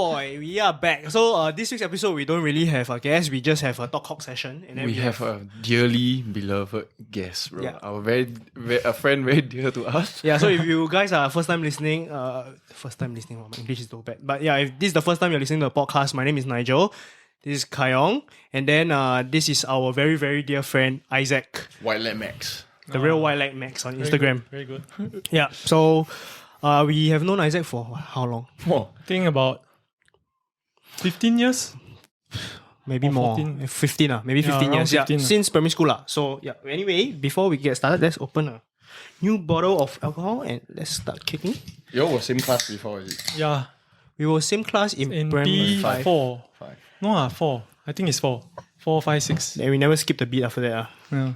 boy, we are back. So this week's episode, we don't really have a guest. We just have a talk session. And then we have a dearly beloved guest, bro. Yeah. Our a friend very dear to us. Yeah, so if you guys are first time listening, wow, my English is so bad. But yeah, if this is the first time you're listening to the podcast, my name is Nigel. This is Kayong. And then this is our very, very dear friend, Isaac. White Leg Max. The real White Leg Max on Instagram. Very good. Yeah, so we have known Isaac for how long? Oh, I think about 15 years. Maybe Or more. 14. 15, maybe 15 around years. 15. Yeah, since primary school. So yeah, anyway, before we get started, let's open a new bottle of alcohol and let's start kicking. you all were same class before, is it? Yeah, We were same class in in primary 5. P4. Five. No, 4. I think it's 4. 4, 5, 6. And we never skipped a beat after that. Yeah.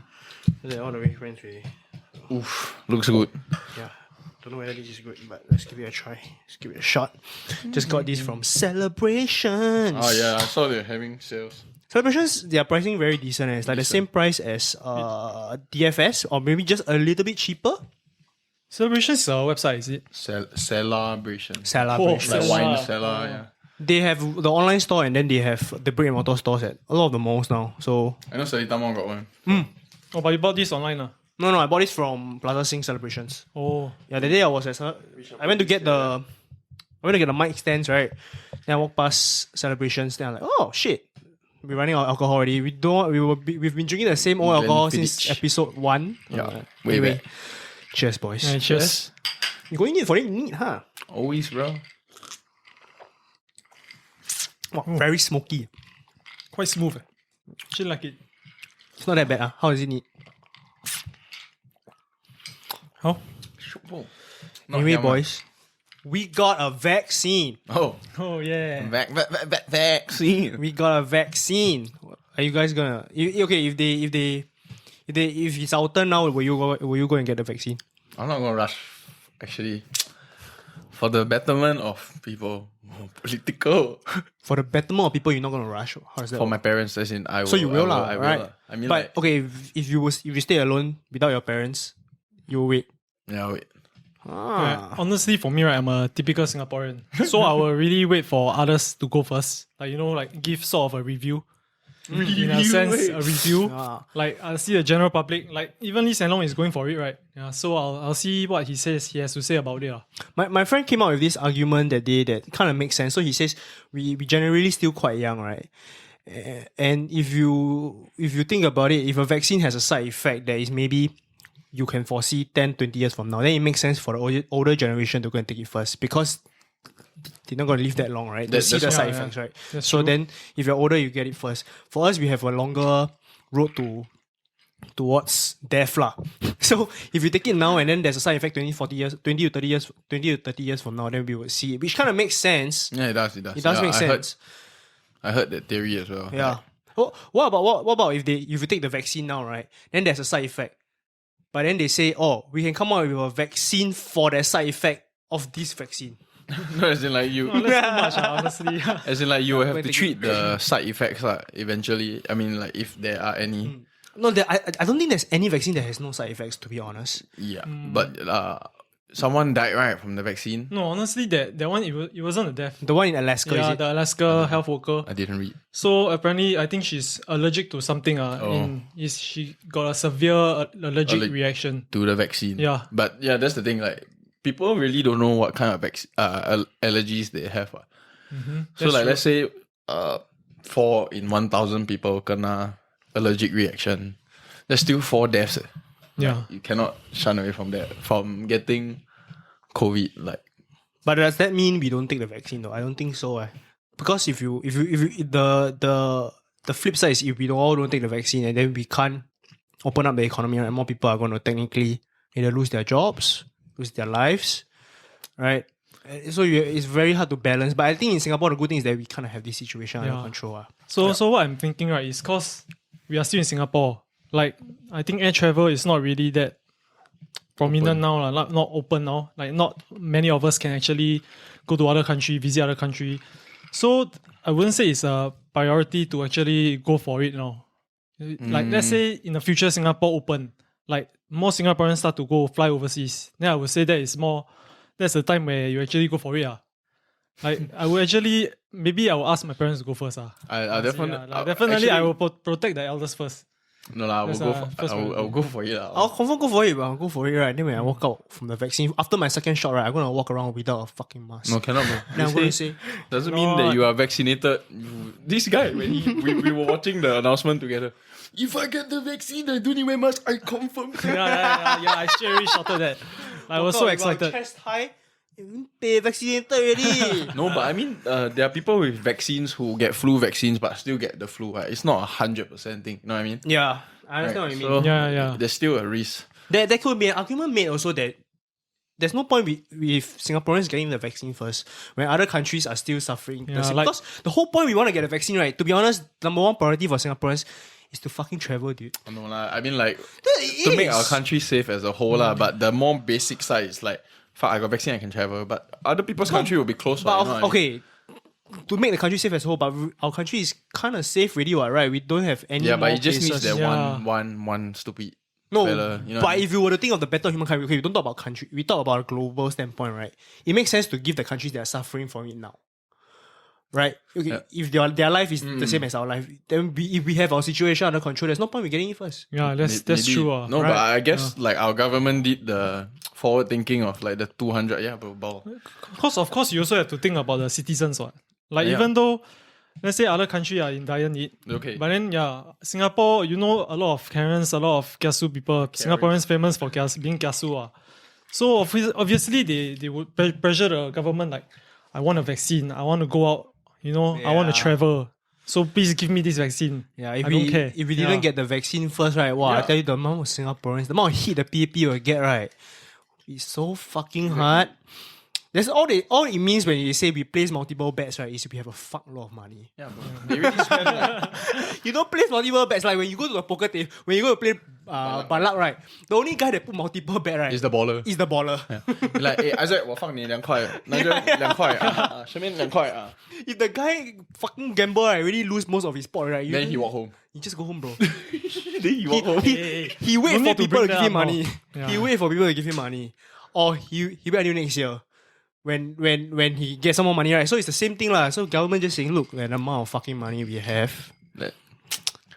They're all the way friends really. Oof, looks good. Yeah. Don't know whether this is good, but let's give it a try. Let's give it a shot. Just got this from Celebrations. Oh yeah, I saw they're having sales. Celebrations, their pricing very decent. It's like the same price as DFS or maybe just a little bit cheaper. Celebrations is our website, is it? Celebration. Celebrations. Like Oh, wine Cellar. cellar, yeah. They have the online store and then they have the brick and mortar stores at a lot of the malls now. So I know Seletar Mall got one. Oh, but you bought this online? no, I bought this from Plaza Sing Celebrations. Oh, Yeah, the day I was at I went to get the mic stands, right? Then I walked past Celebrations. Then I'm like, oh shit, we're running out of alcohol already. We've been drinking the same old alcohol since Glenfiddich. episode 1. Yeah, way back. Cheers, boys. yeah, cheers. You going in for it neat, huh? Always, bro. Wow, very smoky. Quite smooth. Actually like it. It's not that bad. How is it neat? How? Anyway, boys, we got a vaccine. Oh, Oh, yeah. vaccine. We got a vaccine. Are you guys gonna? If it's our turn now, will you go and get the vaccine? I'm not gonna rush. Actually, for the betterment of people, political. For the betterment of people, you're not gonna rush. How is that? For my parents, as in I will. So you will I right? lah. I mean, But like, okay, if you stay alone without your parents, you wait. yeah, wait. Yeah, honestly, for me, right, I'm a typical Singaporean. So I will really wait for others to go first. Like, like give sort of a review. In a sense, a review. Ah. Like, I'll see the general public. Like, even Lee Hsien Loong is going for it, right? Yeah, so I'll see what he has to say about it. My friend came out with this argument that day that kind of makes sense. So he says we generally still quite young, right? And if you think about it, if a vaccine has a side effect that is maybe you can foresee 10, 20 years from now, then it makes sense for the older generation to go and take it first because they're not going to live that long, right? They see the that's side true. effects, right? That's So true. then if you're older, you get it first. For us, we have a longer road towards death lah. So if you take it now and then there's a side effect 20 to 30 years from now, then we would see it, which kind of makes sense. Yeah, it does. It does Yeah, make sense. I heard that theory as well. Yeah. What about if you take the vaccine now, right? Then there's a side effect. But then they say, oh, we can come out with a vaccine for the side effect of this vaccine. No, as in like you. That's too much, honestly. As in like you will have When to they treat the side effects eventually. I mean, like if there are any. No, I don't think there's any vaccine that has no side effects, to be honest. Yeah, but someone died right from the vaccine. No, honestly, that one, it wasn't a death. The one in Alaska, Yeah, is it? the Alaska health worker. I didn't read. So apparently, I think she's allergic to something. She got a severe allergic reaction. To the vaccine. Yeah. But yeah, that's the thing. Like people really don't know what kind of allergies they have. So That's like true. let's say 4 in 1,000 people kena allergic reaction. There's still 4 deaths. Yeah. You cannot shun away from that. From getting COVID. Like But does that mean we don't take the vaccine though? I don't think so. Because if you the flip side is if we all don't take the vaccine and then we can't open up the economy, right? More people are going to technically either lose their jobs, lose their lives, right? So it's very hard to balance. But I think in Singapore, the good thing is that we kind of have this situation under Yeah. control. So what I'm thinking, right, is because we are still in Singapore. Like, I think air travel is not really that prominent now, not open now. Like, not many of us can actually go to other country, visit other country. So I wouldn't say it's a priority to actually go for it now. Like, let's say in the future, Singapore open, like more Singaporeans start to fly overseas. Then I would say that's the time where you actually go for it. Like I would actually maybe I will ask my parents to go first. I definitely, Definitely I actually- will protect the elders first. No lah, I will That's, go. first I'll go for it lah. I'll confirm go for it, but I'll go for it, right? Then when I walk out from the vaccine, after my second shot, right, I'm gonna walk around without a fucking mask. No, cannot, bro. Then I'm gonna say, Doesn't mean that you are vaccinated. This guy, when we were watching the announcement together, if I get the vaccine, I don't need wear mask. I confirm. Yeah. I straight away shouted that. I was so excited. Chest high, they vaccinated already. No, but I mean, there are people with vaccines who get flu vaccines but still get the flu. Right? It's not 100% thing. You know what I mean? Yeah, I understand what you mean. So Yeah. there's still a risk. There could be an argument made also that there's no point with Singaporeans getting the vaccine first when other countries are still suffering. Yeah, like- because the whole point we want to get a vaccine, right? To be honest, number one priority for Singaporeans is to fucking travel, dude. No lah. I mean, like It to make is. our country safe as a whole lah. But the more basic side is like, fuck, I got vaccine, I can travel. But other people's country will be closed. But right? You know what I mean? okay, to make the country safe as a whole, but our country is kind of safe already, right? We don't have any Yeah, more but it just needs cases. that Yeah. one stupid No, fella. You know what I but mean? if you were to think of the better human kind, okay, we don't talk about country, we talk about a global standpoint, right? It makes sense to give the countries that are suffering from it now. Right? Okay, Yeah. if their life is the same as our life, then if we have our situation under control, there's no point we getting it first. Yeah, that's Maybe- true. No, right? but I guess like our government did the forward thinking of like the 200. Yeah, bro. Of course, you also have to think about the citizens, what? Like Yeah. even though, let's say other countries are in dire need, Okay. but then Singapore, a lot of Karens, a lot of kiasu people. Singaporeans famous for being kiasu. So obviously they would pressure the government like, I want a vaccine, I want to go out, I want to Yeah. travel. So please give me this vaccine. Yeah, I don't care. If we didn't get the vaccine first, right? Wow, I Yeah. tell you, the amount of Singaporeans, the amount of hit the PAP will get, right? It's so fucking hard. That's all it means when you say we place multiple bets, right? Is we have a fuckload of money. Yeah, bro. They really spend like, You don't place multiple bets like when you go to the poker table, when you go to play balak, right? The only guy that put multiple bet, right, is the baller. is the baller. Like, hey, Isaac, 我放你2块，Nigel 2块啊，下面2块啊。If the guy fucking gamble, right, really lose most of his pot, right? Then he walk home. You just go home, bro. Then he walk home. He wait No for need to people to bring give that him up money. now. He Yeah. wait for people to give him money, or he wait until next year when he gets some more money, right? So it's the same thing lah. So government just saying, look, the amount of fucking money we have, That-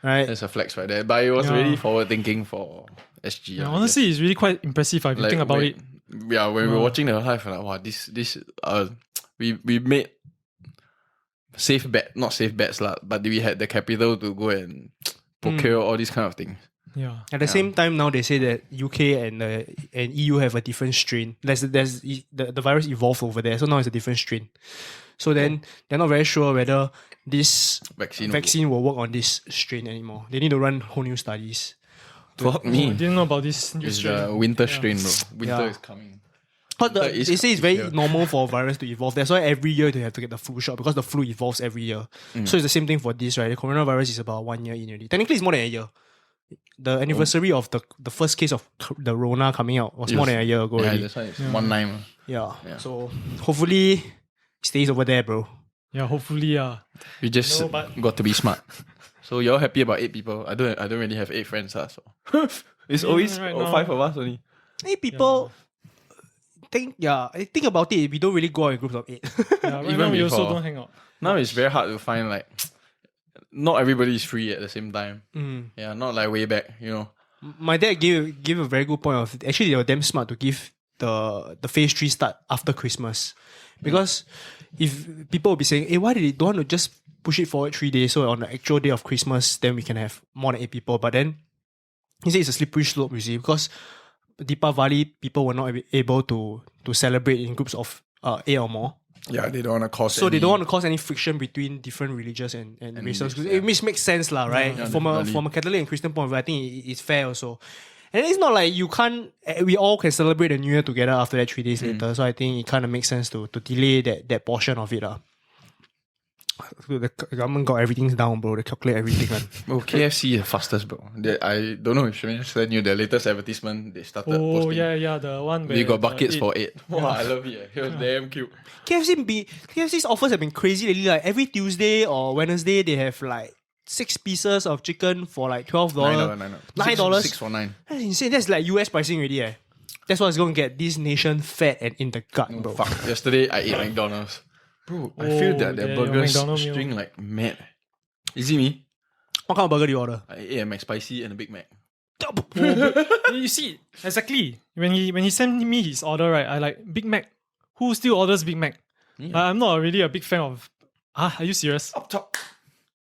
right? That's a flex right there. But it was Yeah. really forward thinking for SG. Yeah, I honestly, it's really quite impressive if you Like, think about when- it. Yeah, when we were watching the live, like, wow, this we made not safe bets lah, but we had the capital to go and procure all these kind of things. Yeah. At the same time, now they say that UK and EU have a different strain. The virus evolved over there, so now it's a different strain. So then they're not very sure whether this Vaccine. will work on this strain anymore. They need to run whole new studies. Fuck I me. didn't know about this new It's strain. the winter strain, bro. Winter Yeah. is coming. But Winter is- they say it's very yeah. normal for a virus to evolve. That's why every year they have to get the flu shot because the flu evolves every year. So it's the same thing for this, right? The coronavirus is about 1 year in already. Technically, it's more than a year. The anniversary of the first case of the Rona coming out was more than a year ago Yeah, already. that's why it's 1-9. Yeah. Yeah. So hopefully it stays over there, bro. Yeah, hopefully, We just No, but- got to be smart. So you're happy about 8 people. I don't really have 8 friends, so it's always right now. 5 of us only. Hey, people. I think about it. We don't really go out in groups of 8. Yeah, right Even now we also before. don't hang out. Now it's very hard to find like not everybody is free at the same time. Yeah, not like way back, My dad gave a very good point of actually they were damn smart to give the phase 3 start after Christmas. Because if people will be saying, hey, why did they don't want to just push it forward 3 days so on the actual day of Christmas then we can have more than 8 people. But then he said it's a slippery slope, you see, because Deepavali people were not able to celebrate in groups of 8 or more. Yeah, they don't want to cause So they don't want to cause any friction between different religions and races. yeah. It makes sense lah, right? Yeah, from definitely. a Catholic and Christian point of view, I think it's fair also. And it's not like you can't. We all can celebrate the New Year together after that 3 days later. So I think it kind of makes sense to delay that portion of it lah. The government got everything down, bro. They calculate everything. Oh, KFC the fastest, bro. I don't know if Shemaine sent you the latest advertisement they started Oh, posting. yeah, the one where... They got buckets it- for 8. Wow, I love it. It was damn cute. KFC's offers have been crazy lately. Like every Tuesday or Wednesday, they have like 6 pieces of chicken for like $12. $9. 6 for 9. That's insane. That's like US pricing already. That's what's going to get this nation fat and in the gut, bro. Fuck. Yesterday I ate McDonald's. Bro, I feel that their yeah, your burgers McDonald meal. string like mad. Is it me? What kind of burger do you order? I ate a McSpicy and a Big Mac. You see, exactly. When he sent me his order, right, I like Big Mac. Who still orders Big Mac? Yeah. I'm not really a big fan of. Are you serious? Up top.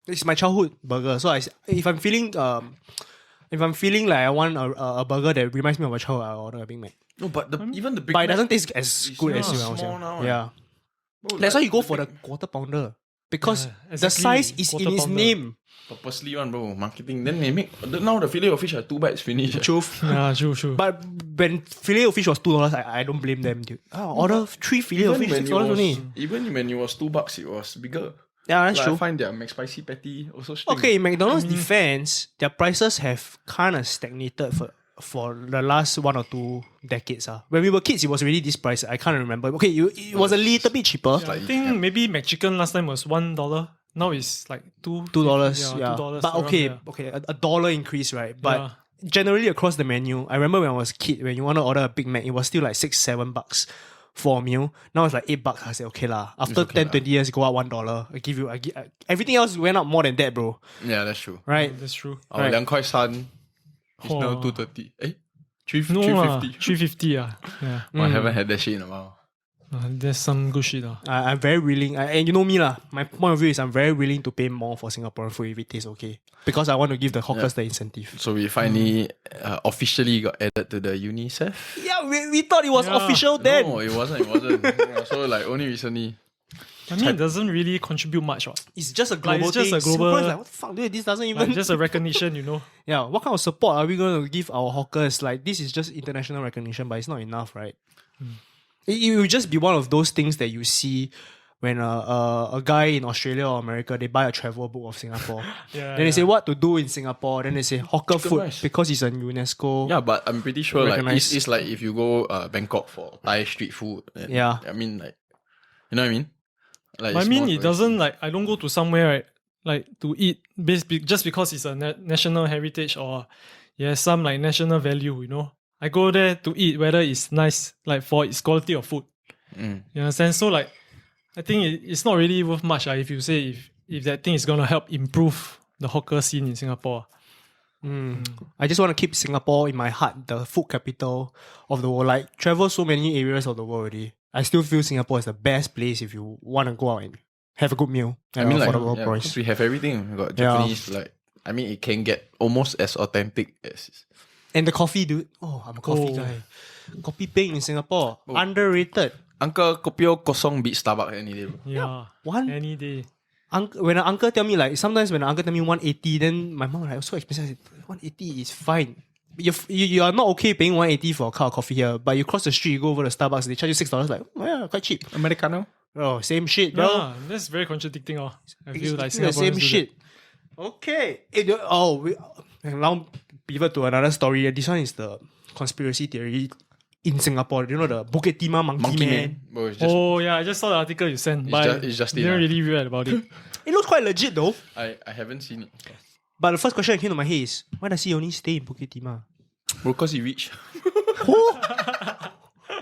It's my childhood burger. So if I'm feeling like I want a burger that reminds me of my childhood, I'll order a Big Mac. No, but even the Big But it Mac doesn't taste as good as not you know. small now, eh. Yeah. Bro, That's like, why you go for the quarter pounder. Because Yeah, the exactly, size is in quarter its pounder. name. purposely one, bro. Marketing. Then they make now the fillet of fish are 2 bites finished. Truth. Yeah, true. But when filet of fish was $2, I don't blame them, dude. Order 3 filet of fish, $6 only. Even when it was $2, it was bigger. Yeah, that's Like, true. I find their McSpicy patty also string. Okay, in McDonald's defense, their prices have kind of stagnated for the last 1 or 2 decades. When we were kids, it was already this price. I can't remember. Okay, it was a little bit cheaper. Yeah, I think maybe McChicken last time was $1. Now it's like $2. $2, yeah. $2 But around okay, there. okay, a dollar increase, right? But Yeah. generally across the menu, I remember when I was a kid, when you want to order a Big Mac, it was still like $6-7 for a meal. Now it's like $8. I said, okay lah. After okay 10, lah. 20 years, go up $1. Everything else went up more than that, bro. Yeah, that's true. Right? That's true. Our Right. 2块3 is now Oh. 230. No 350. 350 Yeah. I haven't had that shit in a while. There's some good shit I'm very willing, and you know me lah. My point of view is I'm very willing to pay more for Singaporean food if it tastes okay, because I want to give the hawkers the incentive. So we finally officially got added to the UNICEF. Yeah, we thought it was Yeah. official then. No, it wasn't. Yeah, so like only recently. I mean, it doesn't really contribute much. It's just a global it's just thing. a global- Singaporeans like, what the fuck, dude? This doesn't even. Like, just a recognition, Yeah, what kind of support are we going to give our hawkers? Like, this is just international recognition, but it's not enough, right? It will just be one of those things that you see when a guy in Australia or America, they buy a travel book of Singapore. Yeah, Then they say what to do in Singapore. Then they say hawker food rice. because it's a UNESCO. Yeah, but I'm pretty sure like Recognized. it's like if you go Bangkok for Thai street food. And, Yeah. I mean like, you know what I mean? Like I it's mean, more it touristy. doesn't like I don't go to somewhere right, like to eat just because it's a national heritage or it has some like national value. You know, I go there to eat whether it's nice, like for its quality of food. You understand? So like, I think it's not really worth much. If you say if that thing is gonna help improve the hawker scene in Singapore. I just want to keep Singapore in my heart, the food capital of the world. Like, travel so many areas of the world already. I still feel Singapore is the best place if you want to go out and have a good meal. I mean, like, affordable yeah, price. 'cause we have everything. We got Yeah. Japanese, like, I mean, it can get almost as authentic as. And the coffee, dude. Oh, I'm a coffee guy. Coffee peng in Singapore. Underrated. Uncle Kopio Kosong beat Starbucks any day, bro. Yeah, One any day. when an uncle tell me, like, sometimes when an uncle tell me 180, then my mom like, so expensive. I said, 180 is fine. You are not okay paying 180 for a cup of coffee here, but you cross the street, you go over to Starbucks, they charge you $6. Like, oh yeah, quite cheap. Americano? Oh, same shit, bro. Yeah, that's very contradicting. I feel like It's the Singaporeans same do shit. Okay. We now pivot to another story. This one is the conspiracy theory in Singapore. You know the Bukit Timah monkey man. Bro, it's that. just, Oh yeah, I just saw the article you sent, but it's just I didn't enough. really read about it. It looks quite legit though. I haven't seen it. But the first question that came to my head is, why does he only stay in Bukit Timah? Bro, because he rich.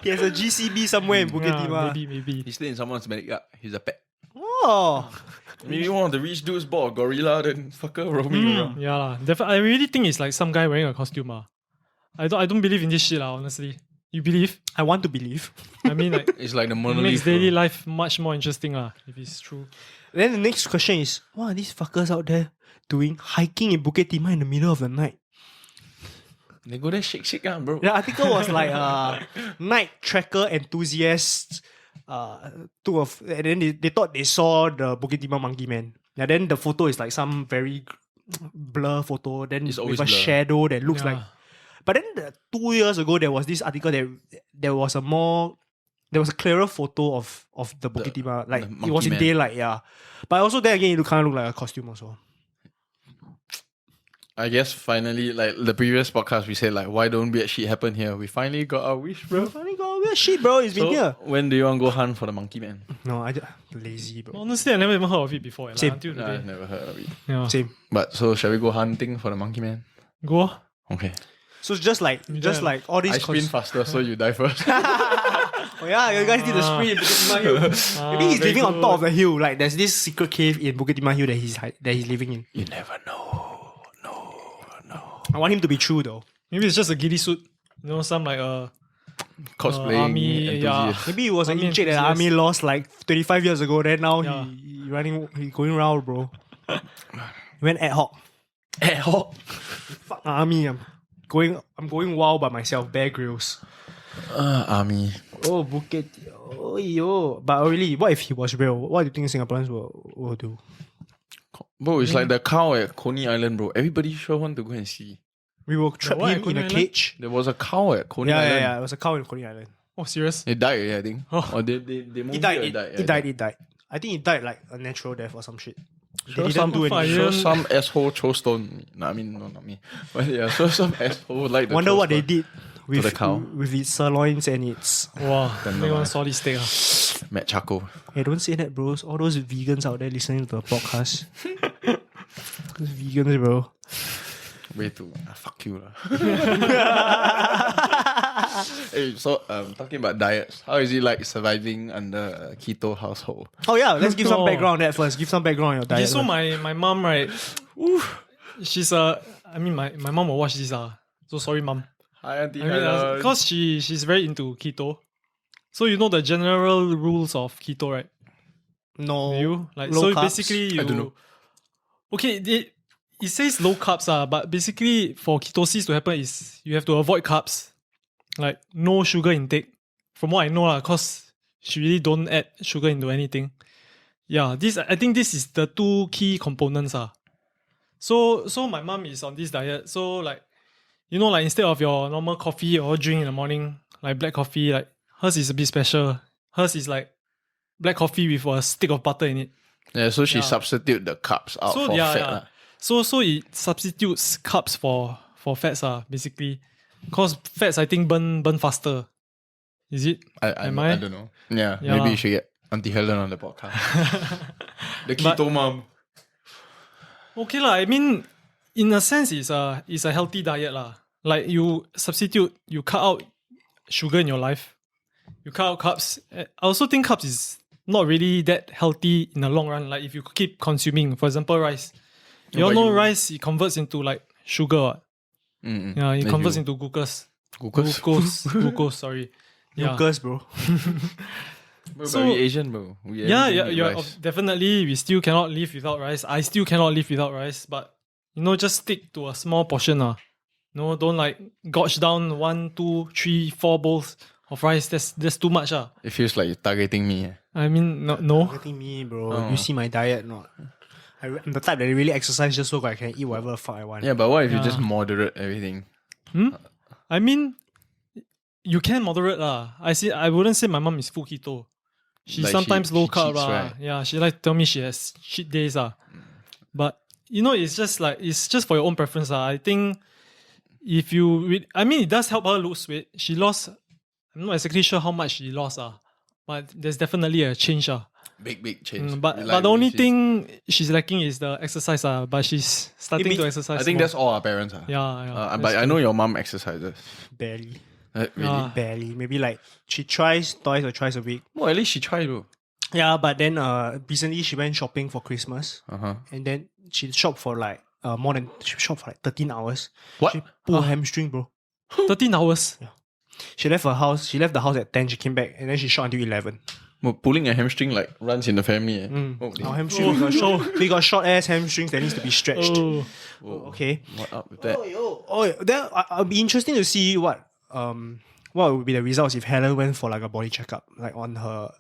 He has a GCB somewhere in Bukit Yeah, Timah. maybe. He stayed in someone's medic yard. He's a pet. Oh. Maybe one of the rich dudes bought a gorilla, then fucker roaming around. Yeah, I really think it's like some guy wearing a costume. I don't believe in this shit, honestly. You believe? I want to believe. I mean, like, It's like the it monolith. makes bro. daily life much more interesting, if it's true. Then the next question is, what are these fuckers out there doing hiking in Bukit Timah in the middle of the night? They go there shake, bro. The article was like night tracker enthusiasts. And then they thought they saw the Bukit Timah monkey man. Yeah, then the photo is like some very blur photo. Then It's with always a blur. shadow that looks Yeah. like. But then 2 years ago, there was this article that there was a clearer photo of the Bukit Timah. Like the it was monkey in man. daylight, yeah. But also then again, it kind of looked like a costume also. I guess finally, like the previous podcast, we said like, why don't weird shit happen here? We finally got our wish, bro. Funny god, weird shit, bro. It's been So here. when do you want to go hunt for the monkey man? No, I just lazy, bro. Honestly, I never even heard of it before. Same. Until Nah, today. I've never heard of it. Yeah. Same. But so shall we go hunting for the monkey man? Go. Okay. So it's just like all these. I sprint faster, so you die first. Oh yeah, you guys did the spree in Bukit Timah Hill. Maybe he's very living on good. top of the hill. Like there's this secret cave in Bukit Timah Hill that he's living in. You never know. I want him to be true though. Maybe it's just a giddy suit. Some like Cosplaying army, enthusiast. Maybe it was an Army inject that the enthusiast. army lost like 25 years ago. Then now Yeah. he's going around, bro. He went ad hoc. Ad hoc. Fuck army. I'm going wild by myself. Bear Grylls. Army. Oh, Bukit. Oh, yo. But really, what if he was real? What do you think Singaporeans will do? Bro, it's like the cow at Coney Island, bro. Everybody sure want to go and see. We will trap what, him in Coney a Island? cage. There was a cow at Coney Yeah, Island. yeah, yeah. It was a cow in Coney Island. Oh, serious? It died, yeah, I think. Oh. Or they moved It died. or It died. I think it died like a natural death or some shit. They Sure, didn't some, do anything. sure some asshole chose stone. No, I mean, no, not me. But yeah, so some asshole like the Wonder what they stone. did with the cow. with its sirloins and its. Wow, Don't they know, want eh. solid steak. Matt Charcoal. Hey, don't say that, bros. All those vegans out there listening to the podcast. Those vegans, bro. Way too. Fuck you lah. Hey, so talking about diets, how is it like surviving under a keto household? Oh yeah, let's give some Oh. background on that first. Give some background on your Okay, diet. so first. my mom, right? She's my mom will watch this. So sorry, mom. Hi, Auntie I mean, Helen. because she's very into keto. So you know the general rules of keto, right? no, You like low so carbs? basically you I don't know. Okay, it says low carbs, but basically for ketosis to happen is you have to avoid carbs. Like no sugar intake. From what I know, cause she really don't add sugar into anything. Yeah, I think this is the two key components. So my mom is on this diet. So like like instead of your normal coffee or drink in the morning, like black coffee, like hers is a bit special. Hers is like black coffee with a stick of butter in it. Yeah, so she Yeah. substitute the carbs out So for yeah, fat. yeah. lah. So it substitutes carbs for fats, basically. Cause fats I think burn faster. Is it? I Am I I? don't know. Yeah, Yeah. maybe you should get Auntie Helen on the podcast. The keto mom. Okay lah. I mean, in a sense, it's a healthy diet lah. Like you substitute, you cut out sugar in your life. You cut out carbs. I also think carbs is not really that healthy in the long run. Like if you keep consuming, for example, rice. You all but know you- rice, it converts into like sugar. What? Mm-mm. Yeah, it Then converts you- into glucose. Glucose. Glucose, sorry. Yeah. Lucas, bro. Bro, So- but we Asian, bro. We Yeah, everything yeah, eat yeah. rice. Definitely, we still cannot live without rice. I still cannot live without rice, but just stick to a small portion. Don't like gorge down 1, 2, 3, 4 bowls of rice. That's too much. It feels like you're targeting me. I mean, no. I think me, bro. Oh. You see my diet, not. I'm the type that really exercise just so I can eat whatever the fuck I want. Yeah, but what if you Yeah. just moderate everything? I mean, you can moderate lah. I wouldn't say my mom is full keto. She's Like sometimes she low carb cheats, lah. right? Yeah, she like to tell me she has cheat days But it's just for your own preference I think if it does help her lose weight. She lost. I'm not exactly sure how much she lost but there's definitely a change Big change. But You but like the what only you see. thing she's lacking is the exercise But she's starting to exercise. I think more. that's all our parents are. yeah. But I know your mom exercises. Barely. Really? Yeah. Barely. Maybe like she tries twice or thrice a week. Well, at least she tried, bro. Yeah, but then recently she went shopping for Christmas. Uh-huh. And then she shopped for like she shopped for like 13 hours. What? She pulled a hamstring, bro. 13 hours. She left the house at 10, she came back and then she shot until 11. Well, pulling a hamstring like runs in the family. Oh, Our hamstring, we got short ass hamstrings that needs to be stretched. Oh. Okay. what up with that? Then I'll be interesting to see what would be the results if Helen went for like a body checkup, like on her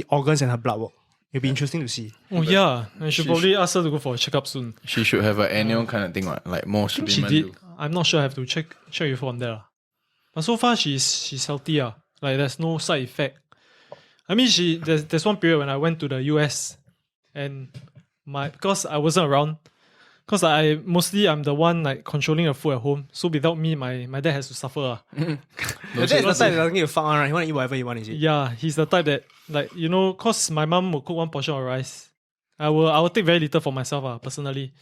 organs and her blood work. It'll be interesting to see. Oh yeah, I should She- probably ask her to go for a checkup soon. She should have an annual kind of thing, right? Like most She women did. do. I'm not sure. I have to check with her on that. But so far she's healthy. Like there's no side effect. I mean, there's one period when I went to the US, and because I wasn't around, because I'm the one like controlling the food at home. So without me, my dad has to suffer. Your dad is the type that doesn't give a fuck one, right? He want to eat whatever he want, is it? Yeah, he's the type that like cause my mom will cook one portion of rice. I will take very little for myself personally.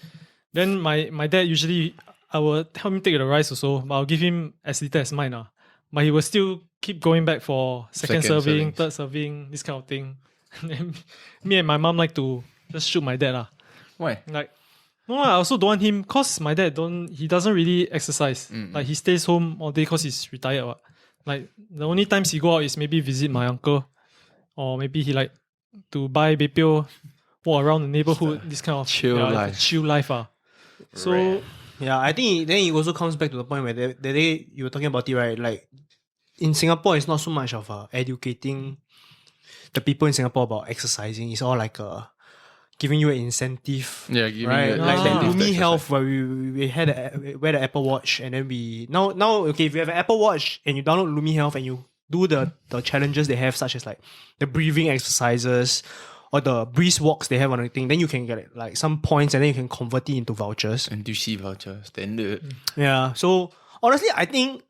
Then my dad usually I will help him take the rice also, but I'll give him as little as mine. But he will still keep going back for second Second serving, servings. third serving, this kind of thing. And then me and my mom like to just shoot my dad. Why? Like, no, I also don't want him because my dad he doesn't really exercise. Like he stays home all day because he's retired. What. Like the only times he go out is maybe visit my uncle, or maybe he like to buy bepio, walk around the neighborhood, this kind of chill life. Chill life. So Rare. Yeah, I think then it also comes back to the point where the day you were talking about it, right? Like in Singapore, it's not so much of educating the people in Singapore about exercising. It's all like giving you an incentive. Yeah, giving Right, you like incentive to Lumi exercise. Health, where we had wear the Apple Watch, and then we now okay, if you have an Apple Watch and you download Lumi Health and you do the challenges they have, such as like the breathing exercises or the breeze walks they have on the thing, then you can get like some points and then you can convert it into vouchers. NTUC voucher, standard. Yeah. So honestly, I think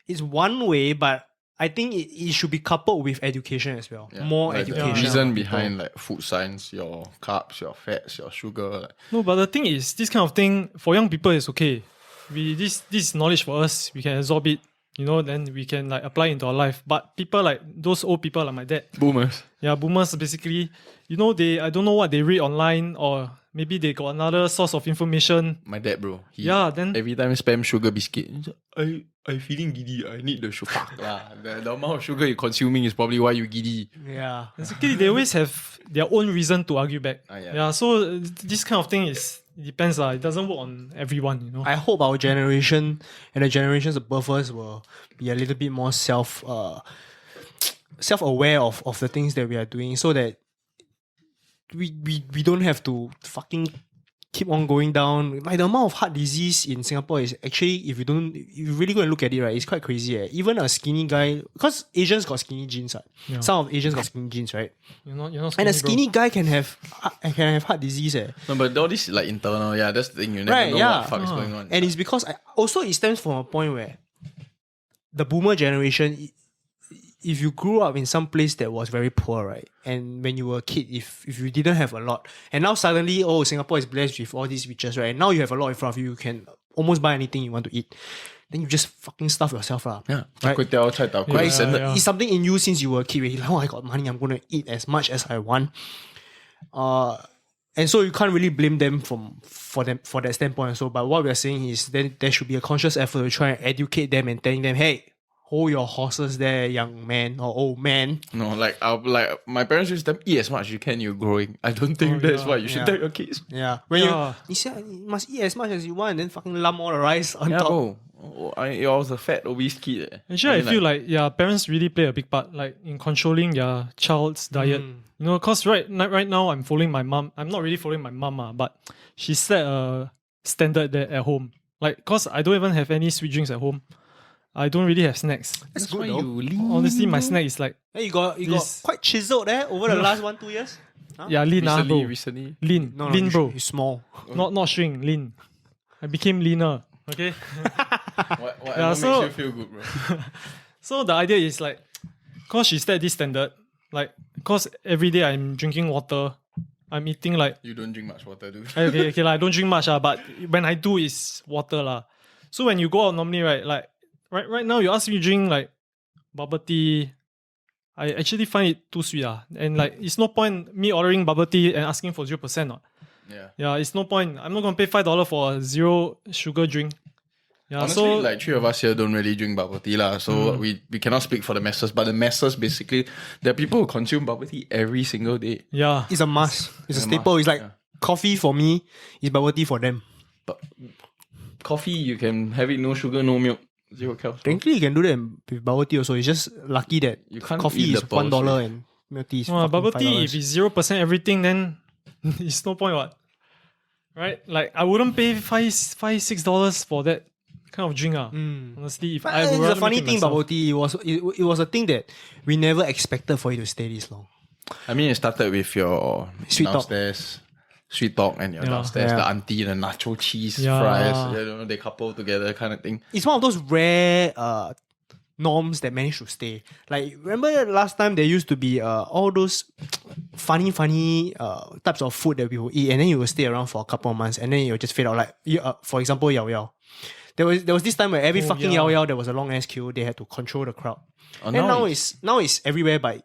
it's one way, but I think it should be coupled with education as well. Yeah. More Like the education. reason of people. behind like food science, your carbs, your fats, your sugar. Like, no, but the thing is, this kind of thing for young people is okay. This is knowledge for us. We can absorb it, then we can like apply into our life. But people like those old people like my dad, boomers. yeah, boomers basically, I don't know what they read online, or maybe they got another source of information. My dad, bro. Then Every time spam sugar biscuit. I feeling giddy. I need the sugar. The amount of sugar you're consuming is probably why you giddy. Yeah. basically they always have their own reason to argue back. Yeah. So this kind of thing it depends. It doesn't work on everyone, I hope our generation and the generations above us will be a little bit more self-aware of the things that we are doing, so that we don't have to fucking keep on going down. Like the amount of heart disease in Singapore is actually, if you really go and look at it, right, it's quite crazy. Even a skinny guy, because Asians got skinny genes, right? Yeah. Some of Asians got skinny genes, right? you're not And a bro. skinny guy can have heart disease. No, but all this is like internal. Yeah, that's the thing. You never Right, know yeah. what the fuck is going on. And it's because also it stems from a point where the boomer generation, if you grew up in some place that was very poor, right? And when you were a kid, if you didn't have a lot, and now suddenly, Singapore is blessed with all these riches, right? And now you have a lot in front of you, you can almost buy anything you want to eat. Then you just fucking stuff yourself, lah. Yeah. Right? Char kway teow, chai tao kway, Yeah, standard. yeah. It's something in you since you were a kid. Where you're like, I got money, I'm going to eat as much as I want. And so you can't really blame them for that standpoint. So, but what we are saying is then there should be a conscious effort to try and educate them and telling them, hey, hold your horses there, young man or old man. No, like my parents used to tell me, eat as much as you can, you're growing. I don't think that's what you should Yeah. tell your kids. Yeah. When Yeah. you say you must eat as much as you want, then fucking lump all the rice on Yeah, top. bro. I was a fat, obese kid. Actually, I mean, feel like parents really play a big part, like in controlling their child's diet. Because right now I'm following my mom. I'm not really following my mom, but she set a standard there at home. Like, cause I don't even have any sweet drinks at home. I don't really have snacks. That's That's why good though. you lean. Honestly, my snack is like Hey, you got This- quite chiseled there over the last 1-2 years. lean, bro. Recently. Lean, No, lean, bro. You're small. Not shrink, lean. I became leaner. Okay. Whatever so- makes you feel good, bro. So the idea is like, cause she set this standard, like, cause every day I'm drinking water, I'm eating like, You don't drink much water, dude. okay, I don't drink much, but when I do, it's water lah. So when you go out normally, right, like, right now you ask me to drink like bubble tea, I actually find it too sweet and like it's no point me ordering bubble tea and asking for 0%. Yeah. It's no point. I'm not gonna pay $5 for a zero sugar drink. Yeah, Honestly, so like 3 of us here don't really drink bubble tea lah, so we cannot speak for the masses. But the masses, basically, there are people who consume bubble tea every single day. yeah. It's a must. It's a a staple. must, It's like yeah. coffee for me is bubble tea for them. But coffee, you can have it no sugar, no milk, 0 calories. Technically, you can do that with bubble tea also. It's just lucky that You can't coffee eat is the pearls, $1 right? and milk tea is Bubble fucking tea, $5. if it's 0% everything, then it's no point what? Right? Like I wouldn't pay $5-6 for that kind of drink. Honestly, if But I would it's rather a funny make it thing myself. bubble tea. It was a thing that we never expected for it to stay this long. I mean, it started with your Sweet talk. downstairs sweet talk and your Yeah. downstairs, Yeah. the auntie, the nacho cheese Yeah. fries. They couple together kind of thing. It's one of those rare norms that managed to stay. Like, remember last time there used to be all those funny types of food that we will eat, and then you will stay around for a couple of months, and then it will just fade out. Like, for example, Yao Yao. There was this time where every fucking yeah. Yao there was a long ass queue. They had to control the crowd. Oh, And now it's everywhere, but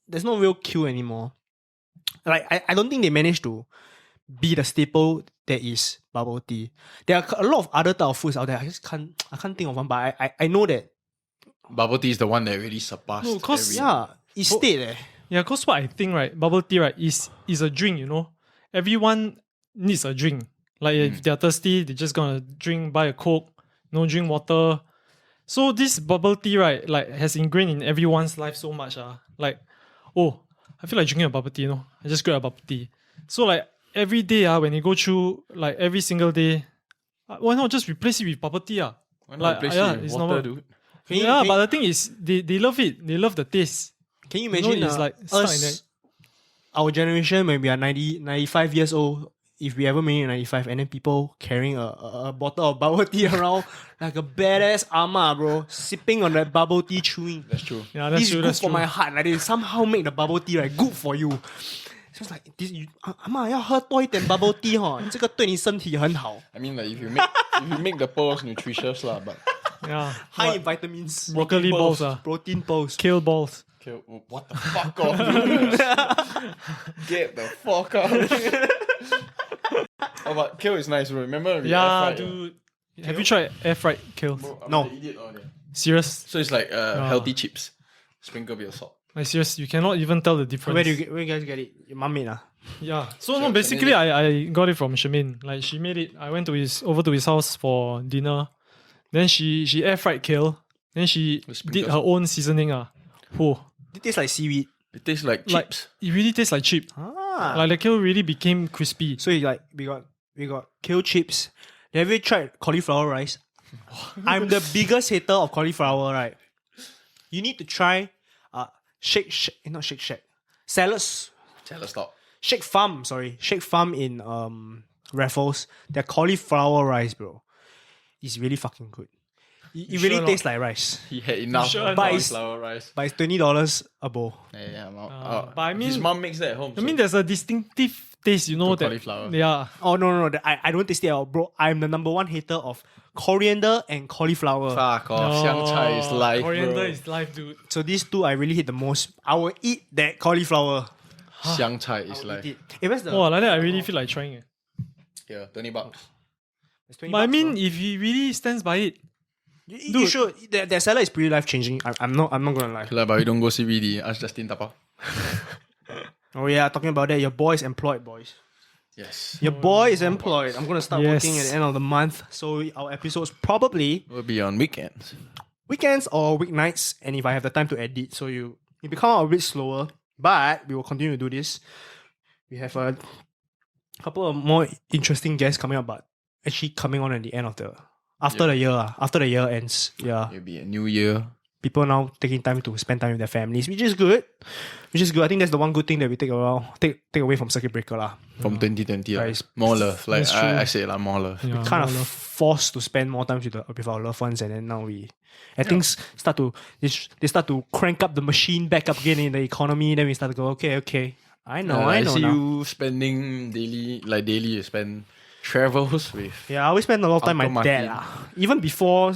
there's no real queue anymore. Like I don't think they managed to be the staple that is bubble tea. There are a lot of other type of foods out there. I can't think of one, but I know that bubble tea is the one that really surpassed. No, 'cause- it stayed there. Yeah, cause what I think, right, bubble tea, right, is a drink, you know. Everyone needs a drink. Like if they're thirsty, they're just gonna drink, buy a Coke, drink water. So this bubble tea, right, like has ingrained in everyone's life so much. Like, oh, I feel like drinking a bubble tea, you know. I just grab a bubble tea. So like every day, when you go through, like every single day, why not just replace it with bubble tea? Why not Like, replace yeah, it with it's water, normal. dude? But the thing is, they love it. They love the taste. Can you You know, imagine it's like stuck in us, our generation when we are 90, 95 years old, if we ever made it 95, and then people carrying a bottle of bubble tea around like a badass ama, bro, sipping on that bubble tea, chewing. That's true. Yeah, This that's is true. good That's for true. my heart. Like they somehow make the bubble tea right good for you. So it's like this, 阿妈要喝多一点 bubble tea 哈，这个对你身体很好 I mean, like if you make the pearls nutritious lah, but Yeah.，high What? in vitamins, Broccoli balls, protein balls. Kale balls. okay, what the fuck off, dude. Get the fuck out. Oh, but kale is nice, bro. Remember? We Yeah, air fried, dude. Have you tried air fried kale? Bro, I'm No. the idiot on it. Serious? So it's like healthy chips. Sprinkle a bit of salt. Like serious? You cannot even tell the difference. Where you guys get it? Your mum made Yeah. So Sure, no, basically Charmaine. I got it from Charmaine. Like she made it. I went to over to his house for dinner. Then she air fried kale. Then she With did sprinkles. her own seasoning. Oh, It tastes like seaweed. It tastes like like chips. it really tastes like chip. Ah. Like the kale really became crispy. So you like we got kale chips. Have you tried cauliflower rice? I'm the biggest hater of cauliflower, right? You need to try Shake Shack. Salads. Let's stop. Shake Farm in Raffles. Their cauliflower rice, bro. It's really fucking good. It really sure tastes like rice. He had enough sure of not? But it's- cauliflower rice. But it's $20 a bowl. Yeah, but I his mean- mom makes that at home. I mean, there's a distinctive taste, you know, To that cauliflower. Oh Yeah. no, I don't taste it out, bro. I'm the number one hater of coriander and cauliflower. fuck off. Xiang Chai is life, Coriander bro. is life, dude. So these two I really hate the most. I will eat that cauliflower. Xiang Chai is I will life. eat it. Hey, where's the? Oh, like that, I really feel like trying it. Yeah, $20. It's 20 But I bucks, mean, bro. if he really stands by it, you dude. should. Their salad is pretty life changing. I'm not gonna lie. Lah, but we don't go CBD. Ask Justin Tapao. Oh yeah, talking about that, your boy is employed, boys. Yes. Your boy is employed. I'm gonna start Yes. working at the end of the month, so our episodes probably We'll be on weekends. weekends or weeknights, and if I have the time to edit, so you become a bit slower, but we will continue to do this. We have a couple of more interesting guests coming up, but actually coming on at the end of the after the year ends. Yeah, It'll be a new year. people now taking time to spend time with their families, which is good. I think that's the one good thing that we take away from circuit breaker lah. From 2020. lah. Guys, More love. Like that's true. I say lah, more love. yeah, Kind more of love. forced to spend more time with our loved ones, and then now things start to they start to crank up the machine back up again in the economy. Then we start to go, okay. I know I see now. you spending daily you spend travels with. Yeah, I always spend a lot of time with my Uncle dad lah. Even before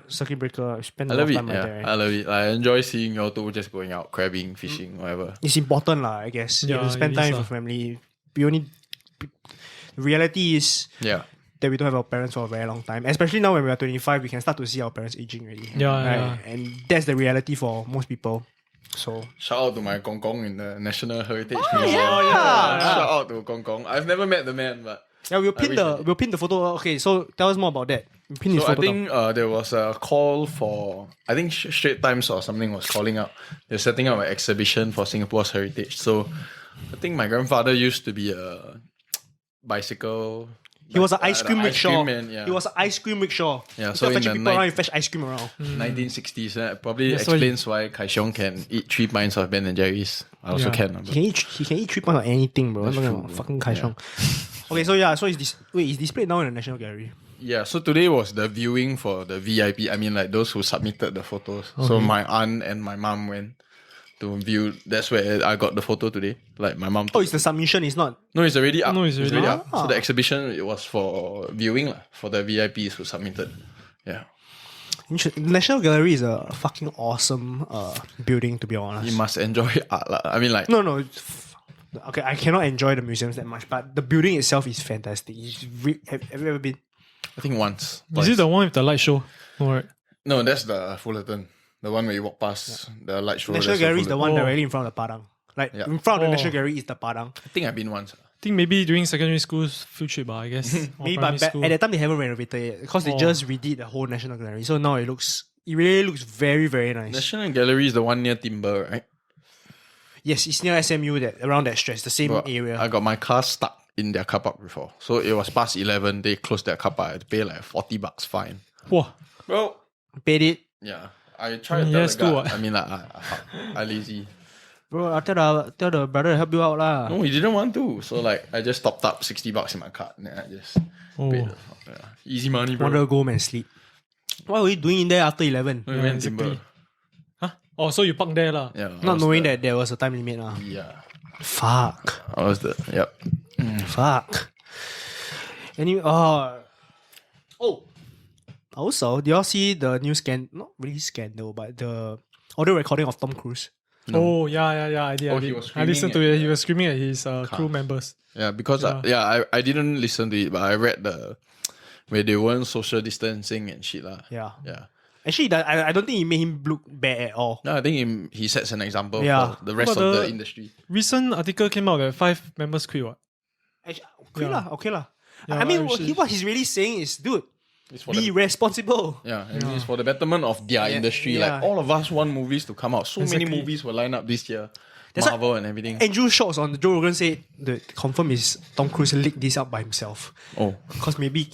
circuit breaker, I spend a I lot love of it. time with my Yeah, dad. I love it. I enjoy seeing y'all two just going out, crabbing, fishing, whatever. It's important lah, I guess. You Yeah, have to spend it time is with your family. The reality is Yeah. that we don't have our parents for a very long time. Especially now when we are 25, we can start to see our parents aging already. Yeah. And that's the reality for most people. So Shout out to my Gong Gong in the National Heritage Museum. yeah. Shout out to Gong Gong. I've never met the man, but yeah, we'll pin the photo. Okay, so tell us more about that. We'll pin his so I photo down. think there was a call for, I think Straight Times or something was calling up. They're setting up an exhibition for Singapore's heritage. So I think my grandfather used to be a bicycle. He was an ice cream the rickshaw. man, yeah. He was an ice cream rickshaw. Yeah, Instead so of in fetching the people around, he fetch ice cream around. 1960s. Probably That's why explains why Kai Xiong can eat 3 pints of Ben and Jerry's. I also Yeah. can. He can eat 3 points of anything, bro. That's I'm not true, gonna bro. fucking Kai Xiong. Okay, so it's displayed now in the National Gallery. Yeah, so today was the viewing for the VIP. I mean, like those who submitted the photos. So my aunt and my mom went to view. That's where I got the photo today. Like my mom. Oh, it's the submission. It's not. No, it's already up. No, it's already up. up. So the exhibition it was for viewing lah, for the VIPs who submitted. Yeah. National Gallery is a fucking awesome building, to be honest. You must enjoy art. I mean, like, No. Okay, I cannot enjoy the museums that much, but the building itself is fantastic. Have you ever been? I think once. Is it the one with the light show? No, right. No, that's the Fullerton. The one where you walk past the light show. National that's Gallery is the one Oh. directly in front of the Padang. Like, Yeah. in front of the Oh. National Gallery is the Padang. I think I've been once. I think maybe during secondary school's field trip, I guess. Or Maybe, primary but school. at that time they haven't renovated it because they just redid the whole National Gallery. So now it really looks very, very nice. National Gallery is the one near Timber, right? Yes, it's near SMU, around that stretch, the same But area. I got my car stuck in their car park before. So it was past 11. They closed their car park. I had to pay like $40 fine. Whoa. Well, Paid it. yeah. I tried to Yes, tell too, the guy. what? I mean, like, I lazy. Bro, I tell the brother to help you out lah. No, he didn't want to. So like, I just topped up $60 in my card. And then I just Oh. paid. Yeah. Easy money, bro. Wanted to go home and sleep. What were you doing in there after 11? We went exactly. Timber. Huh? Oh, so you parked there lah. Yeah. I Not was knowing the- that there was a time limit lah. Yeah. Fuck. I was the. Yep. Fuck. Anyway, also, do y'all see the new not really scandal, but the audio recording of Tom Cruise? Oh, yeah, I did. Oh, I he did. was I listened to screaming it. He was screaming at his crew members. Yeah, because I didn't listen to it, but I read where they weren't social distancing and shit lah. Yeah. Yeah. Actually, I don't think it made him look bad at all. No, I think he sets an example Yeah. for the rest But of the the- industry. Recent article came out that 5 members quit. What? Actually, okay Yeah. lah, okay lah. Yeah, I mean, actually- what he's really saying is, dude, It's for be the, responsible. and it's for the betterment of their industry. yeah. Like all of us want movies to come out. So many Exactly. movies will line up this year. That's why- Marvel and everything. Andrew Schultz on Joe Rogan said the confirm is Tom Cruise leaked this up by himself. Oh. Because maybe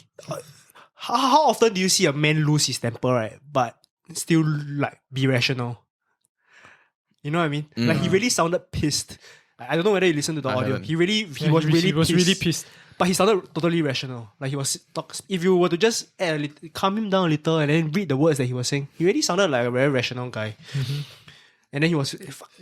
how often do you see a man lose his temper, right? But still like be rational. You know what I mean? Like he really sounded pissed. I don't know whether you listened to the I audio. haven't. He Yeah, was really he was pissed. really pissed. But he sounded totally rational. Like he was if you were to just add calm him down a little and then read the words that he was saying, he really sounded like a very rational guy. And then he was,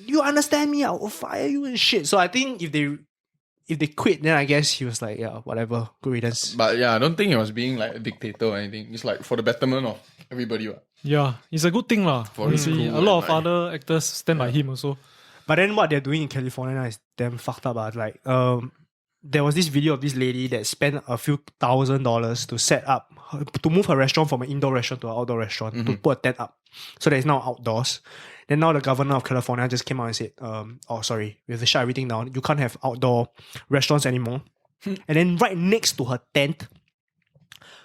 you understand me? I will fire you and shit. So I think if they quit, then I guess he was like, yeah, whatever, good riddance. But yeah, I don't think he was being like a dictator or anything. It's like for the betterment of everybody. What? Yeah, it's a good thing lah. For his Honestly, crew a lot and of like- other actors stand by him also. But then what they're doing in California now is damn fucked up. Like, there was this video of this lady that spent a few $1,000s to set up, to move her restaurant from an indoor restaurant to an outdoor restaurant, to put a tent up. So that it's now outdoors. Then now the governor of California just came out and said, sorry, we have to shut everything down. You can't have outdoor restaurants anymore. And then right next to her tent,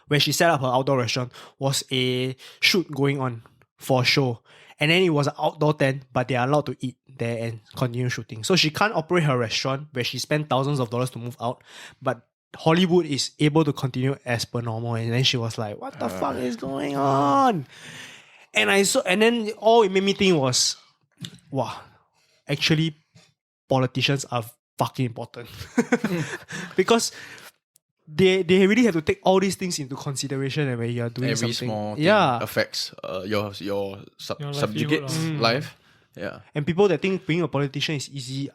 where she set up her outdoor restaurant, was a shoot going on for a show. And then it was an outdoor tent, but they are allowed to eat there and continue shooting. So she can't operate her restaurant where she spent thousands of dollars to move out, but Hollywood is able to continue as per normal. And then she was like, what the fuck is going on? And then all it made me think was, wow, actually politicians are fucking important. Because they really have to take all these things into consideration when you are doing Every something. small thing Yeah. affects your Your subjugate's livelihood, life. Yeah. And people that think being a politician is easy,